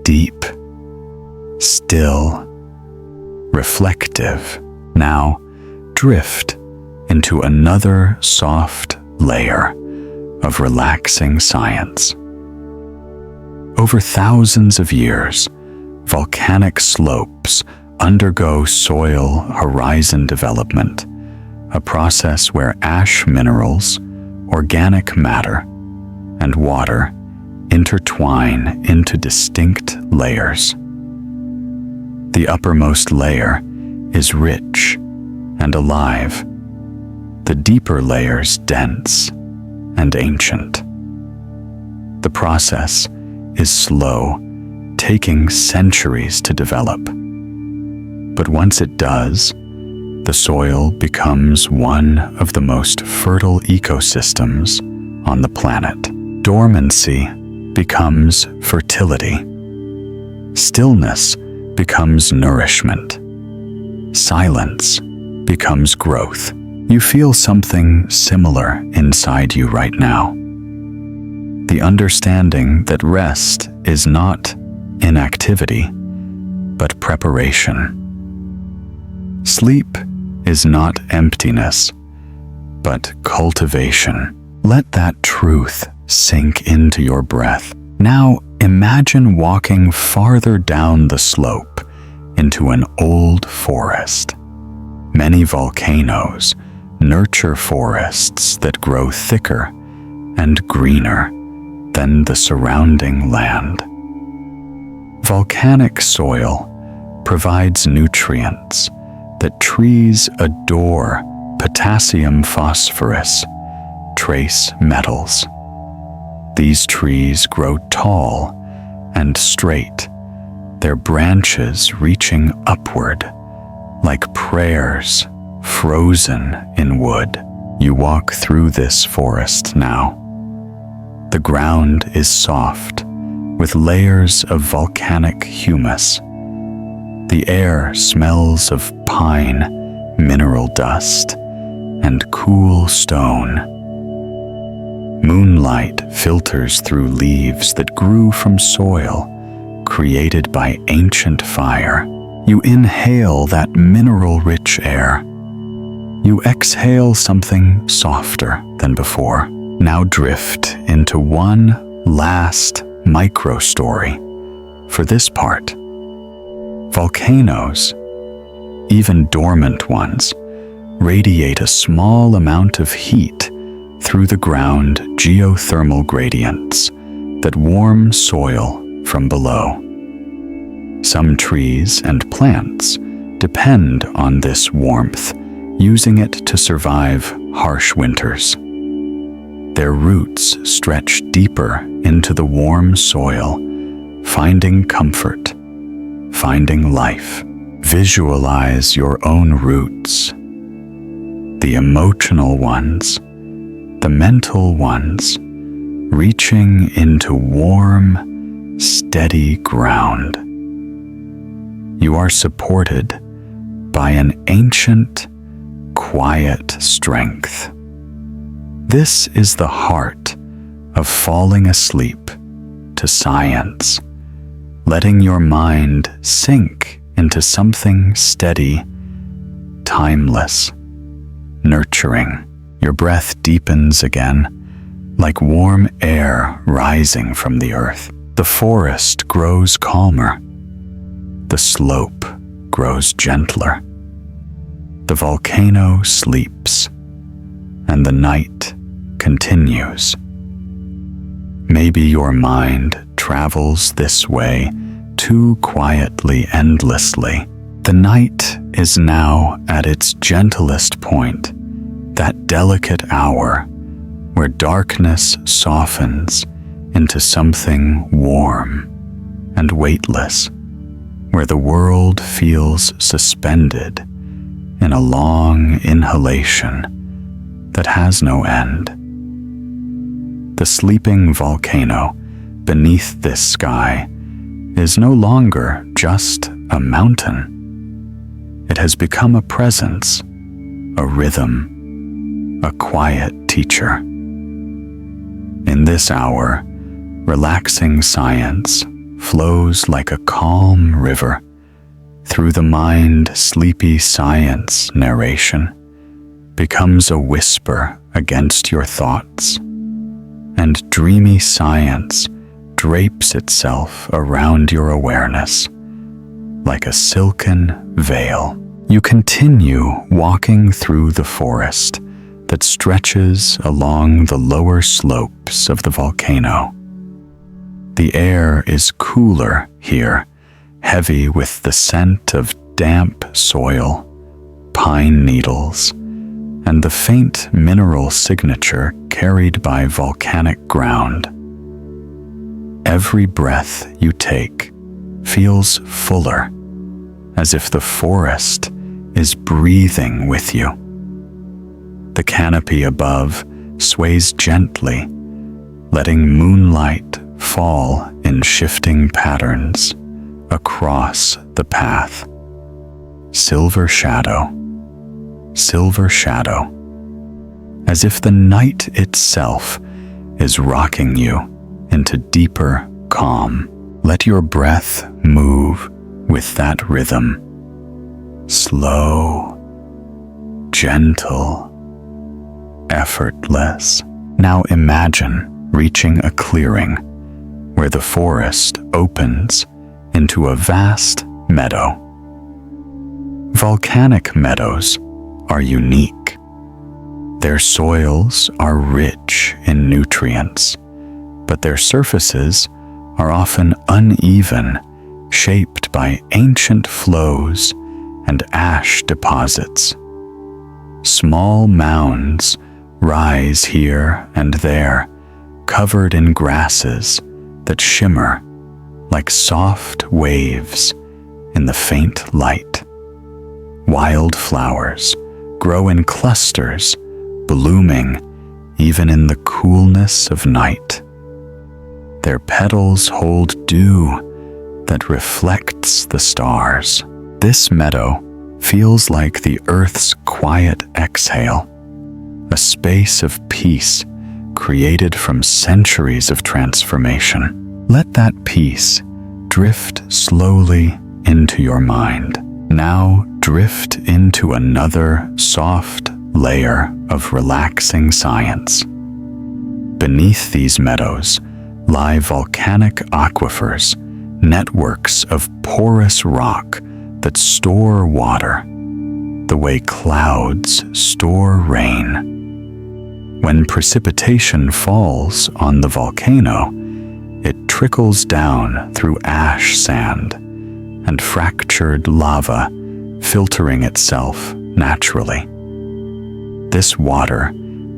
deep, still, reflective. Now drift into another soft layer of relaxing science. Over thousands of years, volcanic slopes undergo soil horizon development, a process where ash minerals, organic matter, and water intertwine into distinct layers. The uppermost layer is rich and alive, the deeper layers dense and ancient. The process is slow, taking centuries to develop. But once it does, the soil becomes one of the most fertile ecosystems on the planet. Dormancy becomes fertility. Stillness becomes nourishment. Silence becomes growth. You feel something similar inside you right now. The understanding that rest is not inactivity, but preparation. Sleep is not emptiness, but cultivation. Let that truth sink into your breath. Now imagine walking farther down the slope into an old forest. Many volcanoes nurture forests that grow thicker and greener than the surrounding land. Volcanic soil provides nutrients that trees adore: potassium, phosphorus, trace metals. These trees grow tall and straight, their branches reaching upward like prayers frozen in wood. You walk through this forest now. The ground is soft, with layers of volcanic humus. The air smells of pine, mineral dust, and cool stone. Moonlight filters through leaves that grew from soil created by ancient fire. You inhale that mineral-rich air. You exhale something softer than before. Now drift into one last micro-story for this part. Volcanoes, even dormant ones, radiate a small amount of heat through the ground geothermal gradients that warm soil from below. Some trees and plants depend on this warmth, using it to survive harsh winters. Their roots stretch deeper into the warm soil, finding comfort, finding life. Visualize your own roots, the emotional ones, the mental ones, reaching into warm, steady ground. You are supported by an ancient, quiet strength. This is the heart of falling asleep to science, letting your mind sink into something steady, timeless, nurturing. Your breath deepens again, like warm air rising from the earth. The forest grows calmer. The slope grows gentler. The volcano sleeps, and the night continues. Maybe your mind travels this way too quietly, endlessly. The night is now at its gentlest point, that delicate hour where darkness softens into something warm and weightless, where the world feels suspended in a long inhalation that has no end. The sleeping volcano beneath this sky is no longer just a mountain. It has become a presence, a rhythm, a quiet teacher. In this hour, relaxing science flows like a calm river. Through the mind, sleepy science narration becomes a whisper against your thoughts, and dreamy science drapes itself around your awareness like a silken veil. You continue walking through the forest that stretches along the lower slopes of the volcano. The air is cooler here, heavy with the scent of damp soil, pine needles, and the faint mineral signature carried by volcanic ground. Every breath you take feels fuller, as if the forest is breathing with you. The canopy above sways gently, letting moonlight fall in shifting patterns across the path. Silver shadow, as if the night itself is rocking you into deeper calm. Let your breath move with that rhythm. Slow, gentle, effortless. Now imagine reaching a clearing where the forest opens into a vast meadow. Volcanic meadows are unique. Their soils are rich in nutrients, but their surfaces are often uneven, shaped by ancient flows and ash deposits. Small mounds rise here and there, covered in grasses that shimmer like soft waves in the faint light. Wild flowers grow in clusters, blooming even in the coolness of night. Their petals hold dew that reflects the stars. This meadow feels like the earth's quiet exhale, a space of peace created from centuries of transformation. Let that peace drift slowly into your mind. Now drift into another soft layer of relaxing science. Beneath these meadows lie volcanic aquifers, networks of porous rock that store water, the way clouds store rain. When precipitation falls on the volcano, it trickles down through ash sand and fractured lava, filtering itself naturally. This water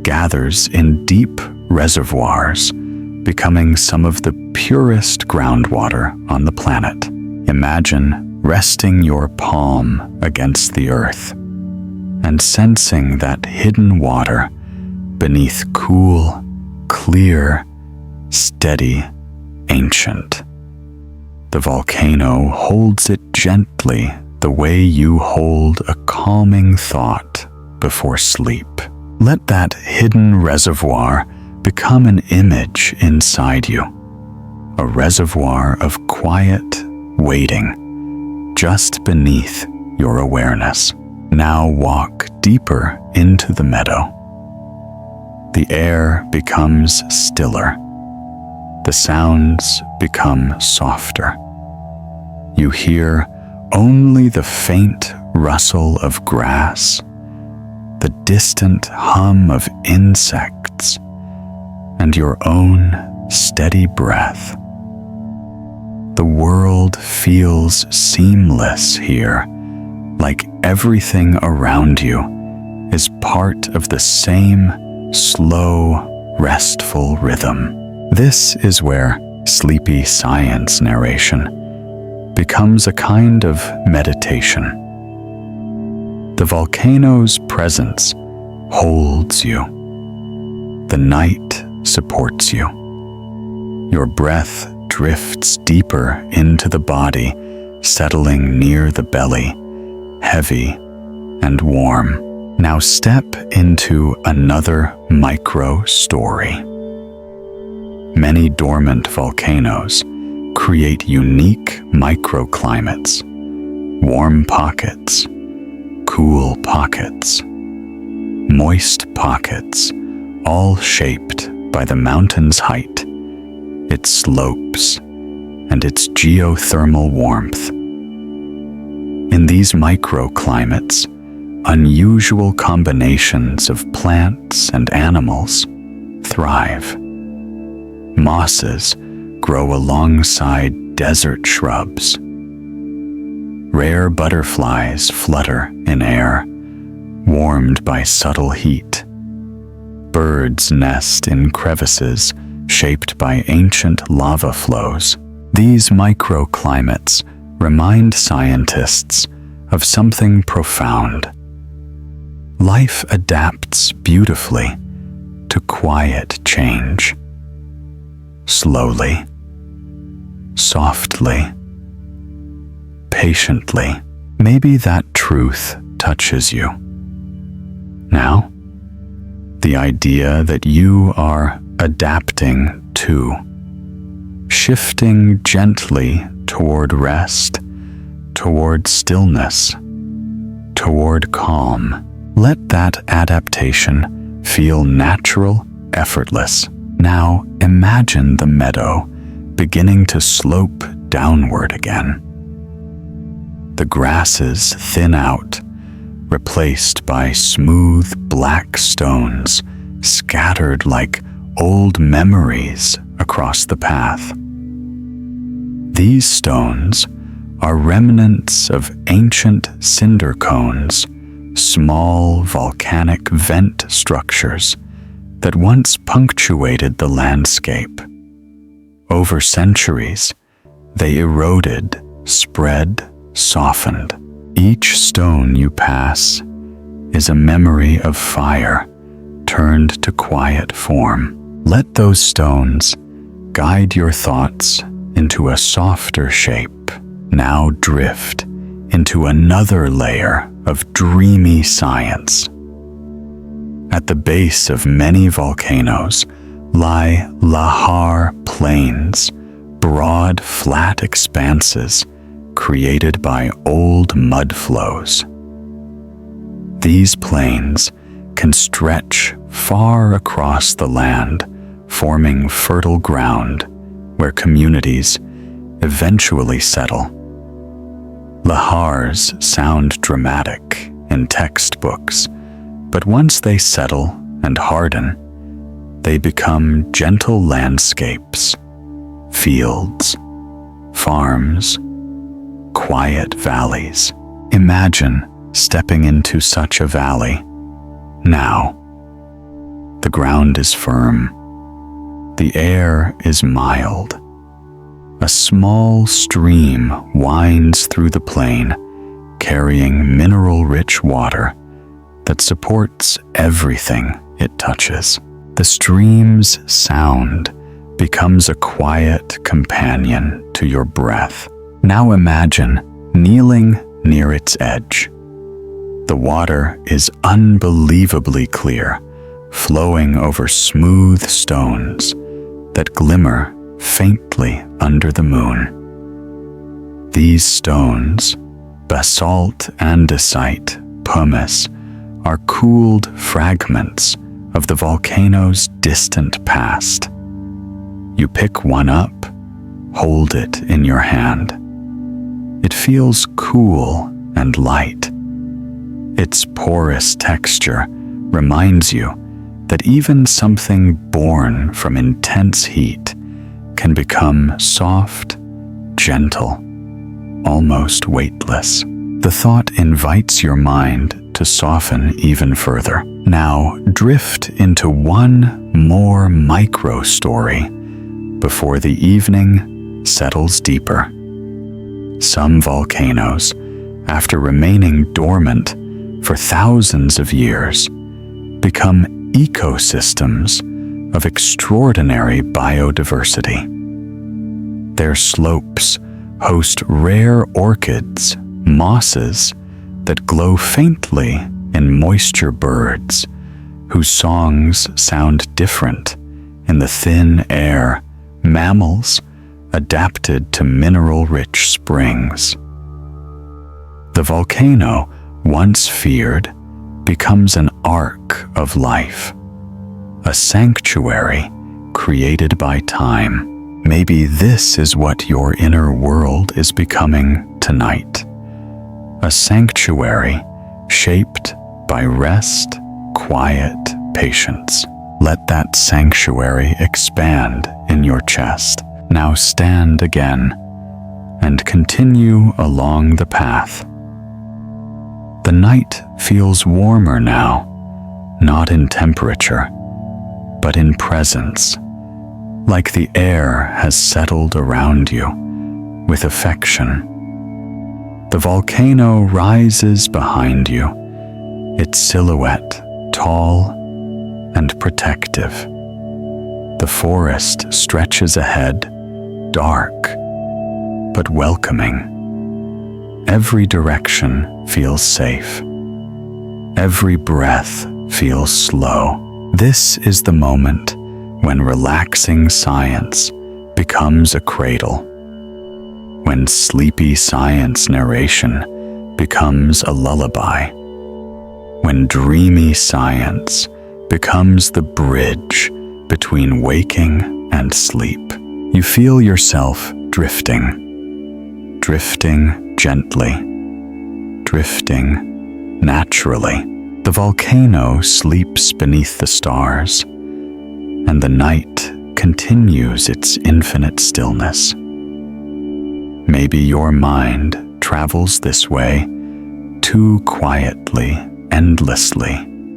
gathers in deep reservoirs, becoming some of the purest groundwater on the planet. Imagine resting your palm against the earth and sensing that hidden water beneath cool, clear, steady, ancient. The volcano holds it gently the way you hold a calming thought before sleep. Let that hidden reservoir become an image inside you, a reservoir of quiet waiting just beneath your awareness. Now walk deeper into the meadow. The air becomes stiller. The sounds become softer. You hear only the faint rustle of grass, the distant hum of insects, and your own steady breath. The world feels seamless here, like everything around you is part of the same slow, restful rhythm. This is where sleepy science narration becomes a kind of meditation. The volcano's presence holds you. The night supports you. Your breath drifts deeper into the body, settling near the belly, heavy and warm. Now step into another micro story. Many dormant volcanoes create unique microclimates, warm pockets, cool pockets, moist pockets, all shaped by the mountain's height, its slopes, and its geothermal warmth. In these microclimates, unusual combinations of plants and animals thrive. Mosses grow alongside desert shrubs. Rare butterflies flutter in air, warmed by subtle heat. Birds nest in crevices shaped by ancient lava flows. These microclimates remind scientists of something profound. Life adapts beautifully to quiet change. Slowly, softly, patiently. Maybe that truth touches you. Now, the idea that you are adapting too, shifting gently toward rest, toward stillness, toward calm. Let that adaptation feel natural, effortless. Now imagine the meadow beginning to slope downward again. The grasses thin out, replaced by smooth black stones scattered like old memories across the path. These stones are remnants of ancient cinder cones, small volcanic vent structures that once punctuated the landscape. Over centuries, they eroded, spread, softened. Each stone you pass is a memory of fire turned to quiet form. Let those stones guide your thoughts into a softer shape. Now drift into another layer of dreamy science. At the base of many volcanoes lie lahar plains, broad, flat expanses created by old mud flows. These plains can stretch far across the land, forming fertile ground where communities eventually settle. Lahars sound dramatic in textbooks, but once they settle and harden, they become gentle landscapes, fields, farms, quiet valleys. Imagine stepping into such a valley. Now, the ground is firm, The air is mild. A small stream winds through the plain, carrying mineral-rich water that supports everything it touches. The stream's sound becomes a quiet companion to your breath. Now imagine kneeling near its edge. The water is unbelievably clear, flowing over smooth stones that glimmer faintly under the moon. These stones, basalt, andesite, pumice, are cooled fragments of the volcano's distant past. You pick one up, hold it in your hand. It feels cool and light. Its porous texture reminds you that even something born from intense heat can become soft, gentle, almost weightless. The thought invites your mind to soften even further. Now drift into one more micro story before the evening settles deeper. Some volcanoes, after remaining dormant for thousands of years, become ecosystems of extraordinary biodiversity. Their slopes host rare orchids, mosses that glow faintly in moisture, birds whose songs sound different in the thin air, mammals adapted to mineral-rich springs. The volcano, once feared, becomes an ark of life, a sanctuary created by time. Maybe this is what your inner world is becoming tonight. A sanctuary shaped by rest, quiet, patience. Let that sanctuary expand in your chest. Now stand again and continue along the path. The night feels warmer now, not in temperature, but in presence, like the air has settled around you with affection. The volcano rises behind you, its silhouette tall and protective. The forest stretches ahead, dark but welcoming. Every direction feels safe. Every breath feels slow. This is the moment when relaxing science becomes a cradle, when sleepy science narration becomes a lullaby, when dreamy science becomes the bridge between waking and sleep. You feel yourself drifting, drifting gently, drifting naturally. The volcano sleeps beneath the stars, and the night continues its infinite stillness. Maybe your mind travels this way, too quietly, endlessly.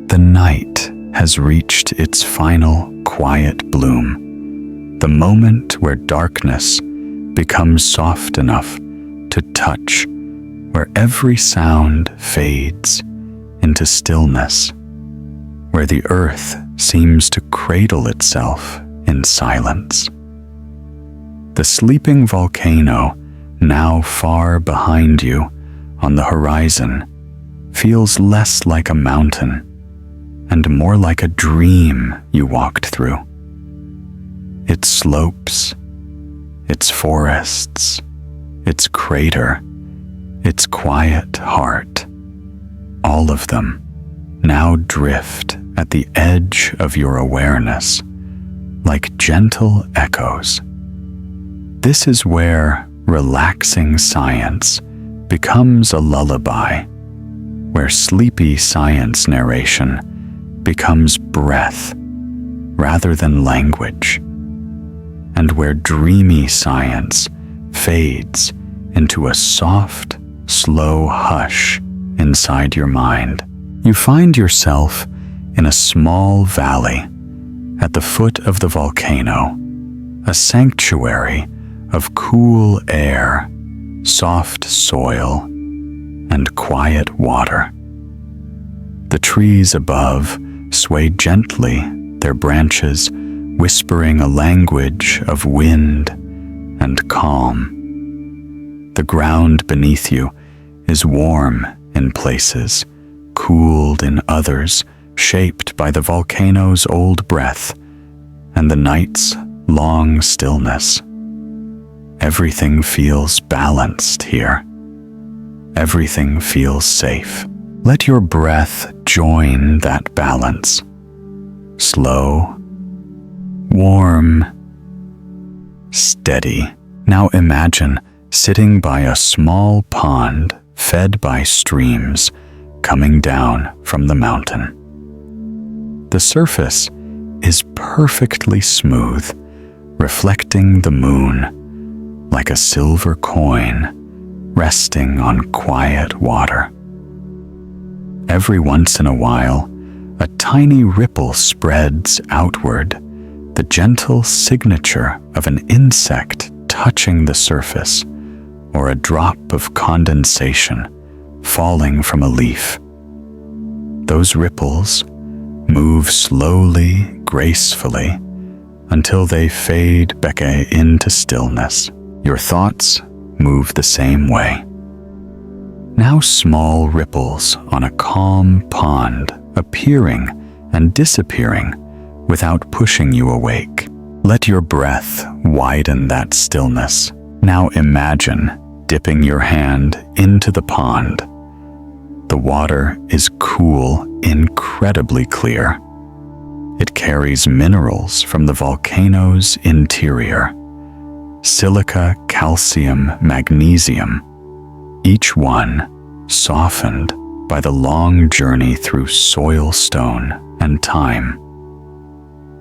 The night has reached its final quiet bloom, the moment where darkness becomes soft enough to touch, where every sound fades into stillness, where the earth seems to cradle itself in silence. The sleeping volcano, now far behind you on the horizon, feels less like a mountain and more like a dream you walked through. Its slopes, its forests, its crater, its quiet heart, all of them now drift at the edge of your awareness like gentle echoes. This is where relaxing science becomes a lullaby, where sleepy science narration becomes breath rather than language, and where dreamy science fades into a soft, slow hush inside your mind. You find yourself in a small valley at the foot of the volcano, a sanctuary of cool air, soft soil, and quiet water. The trees above sway gently, their branches whispering a language of wind and calm. The ground beneath you is warm in places, cooled in others, shaped by the volcano's old breath and the night's long stillness. Everything feels balanced here. Everything feels safe. Let your breath join that balance. Slow, warm, steady. Now imagine sitting by a small pond fed by streams coming down from the mountain. The surface is perfectly smooth, reflecting the moon like a silver coin resting on quiet water. Every once in a while, a tiny ripple spreads outward, the gentle signature of an insect touching the surface, or a drop of condensation falling from a leaf. Those ripples move slowly, gracefully, until they fade back into stillness. Your thoughts move the same way. Now small ripples on a calm pond appearing and disappearing without pushing you awake. Let your breath widen that stillness. Now imagine dipping your hand into the pond. The water is cool, incredibly clear. It carries minerals from the volcano's interior: silica, calcium, magnesium, each one softened by the long journey through soil, stone, and time.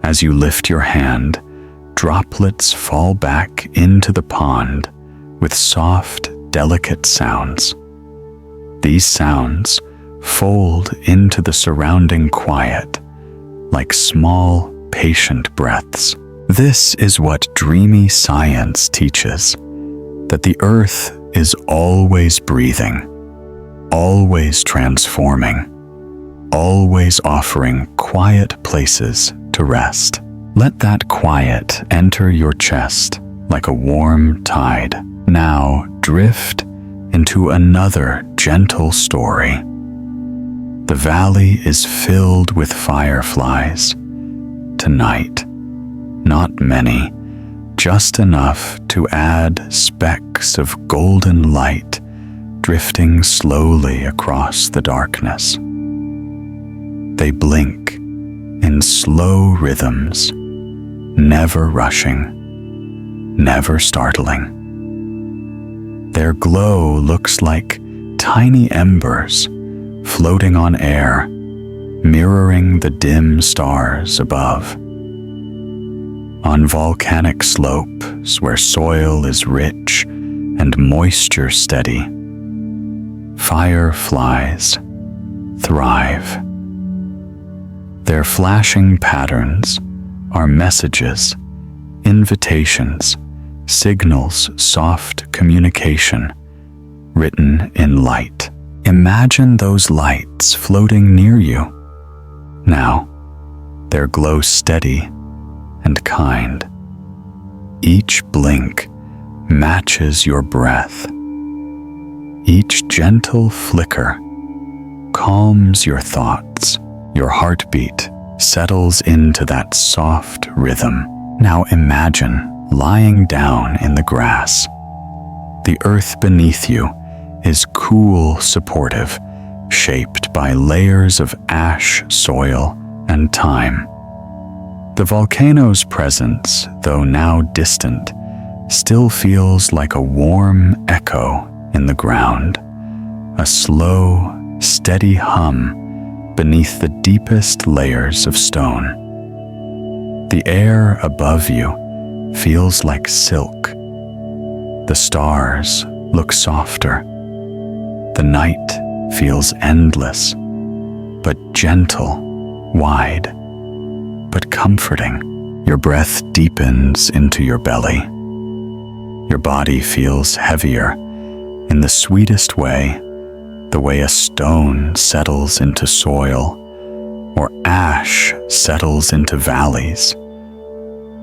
As you lift your hand, droplets fall back into the pond with soft, delicate sounds. These sounds fold into the surrounding quiet like small, patient breaths. This is what dreamy science teaches, that the earth is always breathing, always transforming, always offering quiet places to rest. Let that quiet enter your chest like a warm tide. Now drift into another gentle story. The valley is filled with fireflies. Tonight, not many, just enough to add specks of golden light drifting slowly across the darkness. They blink in slow rhythms, never rushing, never startling. Their glow looks like tiny embers floating on air, mirroring the dim stars above. On volcanic slopes where soil is rich and moisture steady, fireflies thrive. Their flashing patterns are messages, invitations, signals, soft communication, written in light. Imagine those lights floating near you. Now, their glow steady and kind. Each blink matches your breath. Each gentle flicker calms your thoughts. Your heartbeat settles into that soft rhythm. Now imagine lying down in the grass. The earth beneath you is cool, supportive, shaped by layers of ash, soil, and time. The volcano's presence, though now distant, still feels like a warm echo in the ground, a slow, steady hum beneath the deepest layers of stone. The air above you feels like silk. The stars look softer. The night feels endless, but gentle, wide. but comforting. Your breath deepens into your belly. Your body feels heavier in the sweetest way, the way a stone settles into soil, or ash settles into valleys,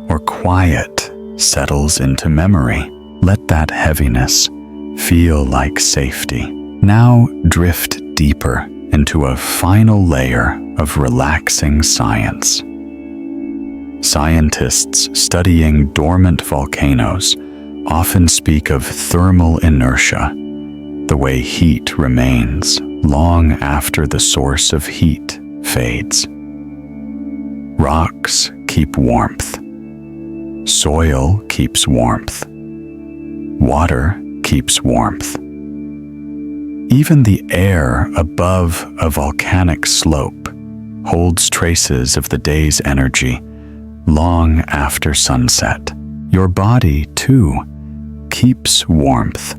or quiet settles into memory. Let that heaviness feel like safety. Now drift deeper into a final layer of relaxing science. Scientists studying dormant volcanoes often speak of thermal inertia, the way heat remains long after the source of heat fades. Rocks keep warmth. Soil keeps warmth. Water keeps warmth. Even the air above a volcanic slope holds traces of the day's energy long after sunset. Your body, too, keeps warmth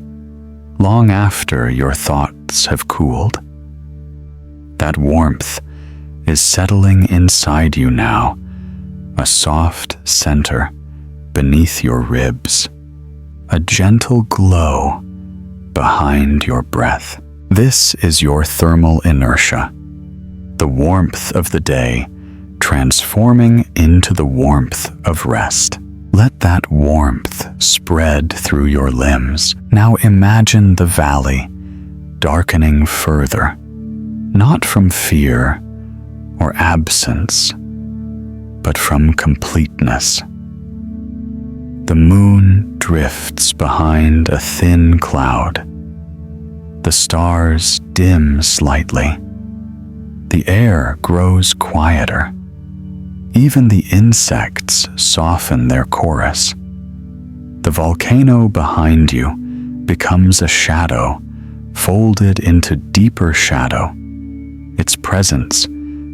long after your thoughts have cooled. That warmth is settling inside you now, a soft center beneath your ribs, a gentle glow behind your breath. This is your thermal inertia, the warmth of the day transforming into the warmth of rest. Let that warmth spread through your limbs. Now imagine the valley darkening further, not from fear or absence, but from completeness. The moon drifts behind a thin cloud. The stars dim slightly. The air grows quieter. Even the insects soften their chorus. The volcano behind you becomes a shadow, folded into deeper shadow. Its presence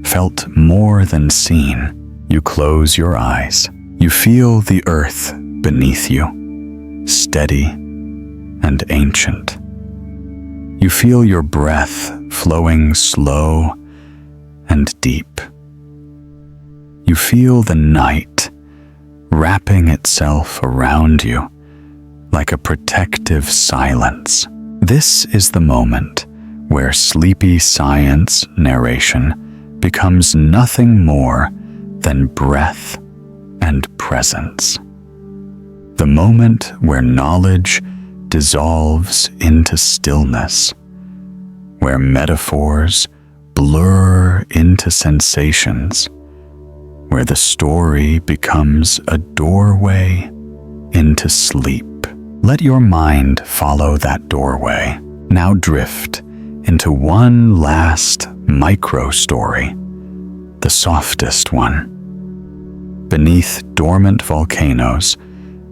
felt more than seen. You close your eyes. You feel the earth beneath you, steady and ancient. You feel your breath flowing slow and deep. You feel the night wrapping itself around you like a protective silence. This is the moment where sleepy science narration becomes nothing more than breath and presence. The moment where knowledge dissolves into stillness, where metaphors blur into sensations, where the story becomes a doorway into sleep. Let your mind follow that doorway. Now drift into one last micro-story, the softest one. Beneath dormant volcanoes,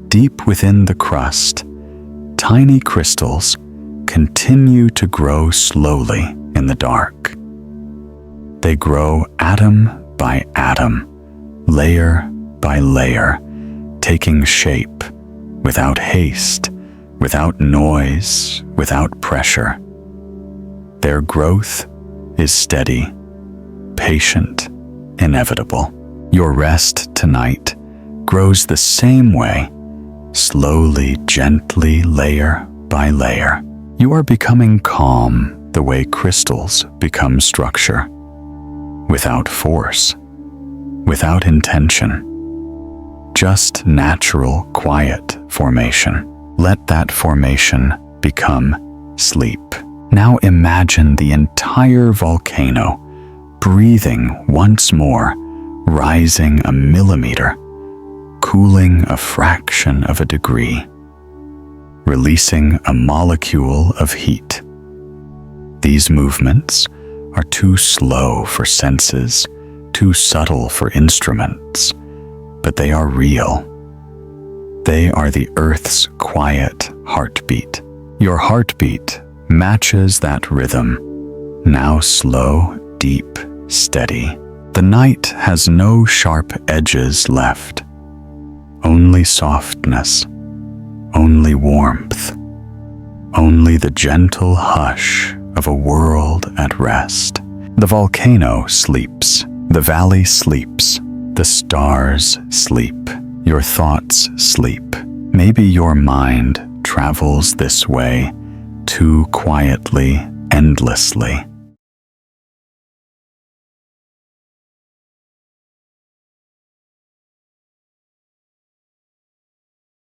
deep within the crust, tiny crystals continue to grow slowly in the dark. They grow atom by atom, layer by layer, taking shape, without haste, without noise, without pressure. Their growth is steady, patient, inevitable. Your rest tonight grows the same way, slowly, gently, layer by layer. You are becoming calm the way crystals become structure, without force, without intention, just natural, quiet formation. Let that formation become sleep. Now imagine the entire volcano breathing once more, rising a millimeter, cooling a fraction of a degree, releasing a molecule of heat. These movements are too slow for senses, too subtle for instruments, but they are real. They are the Earth's quiet heartbeat. Your heartbeat matches that rhythm, now slow, deep, steady. The night has no sharp edges left, only softness, only warmth, only the gentle hush of a world at rest. The volcano sleeps, the valley sleeps, The stars sleep. Your thoughts sleep. Maybe your mind travels this way, too quietly, endlessly.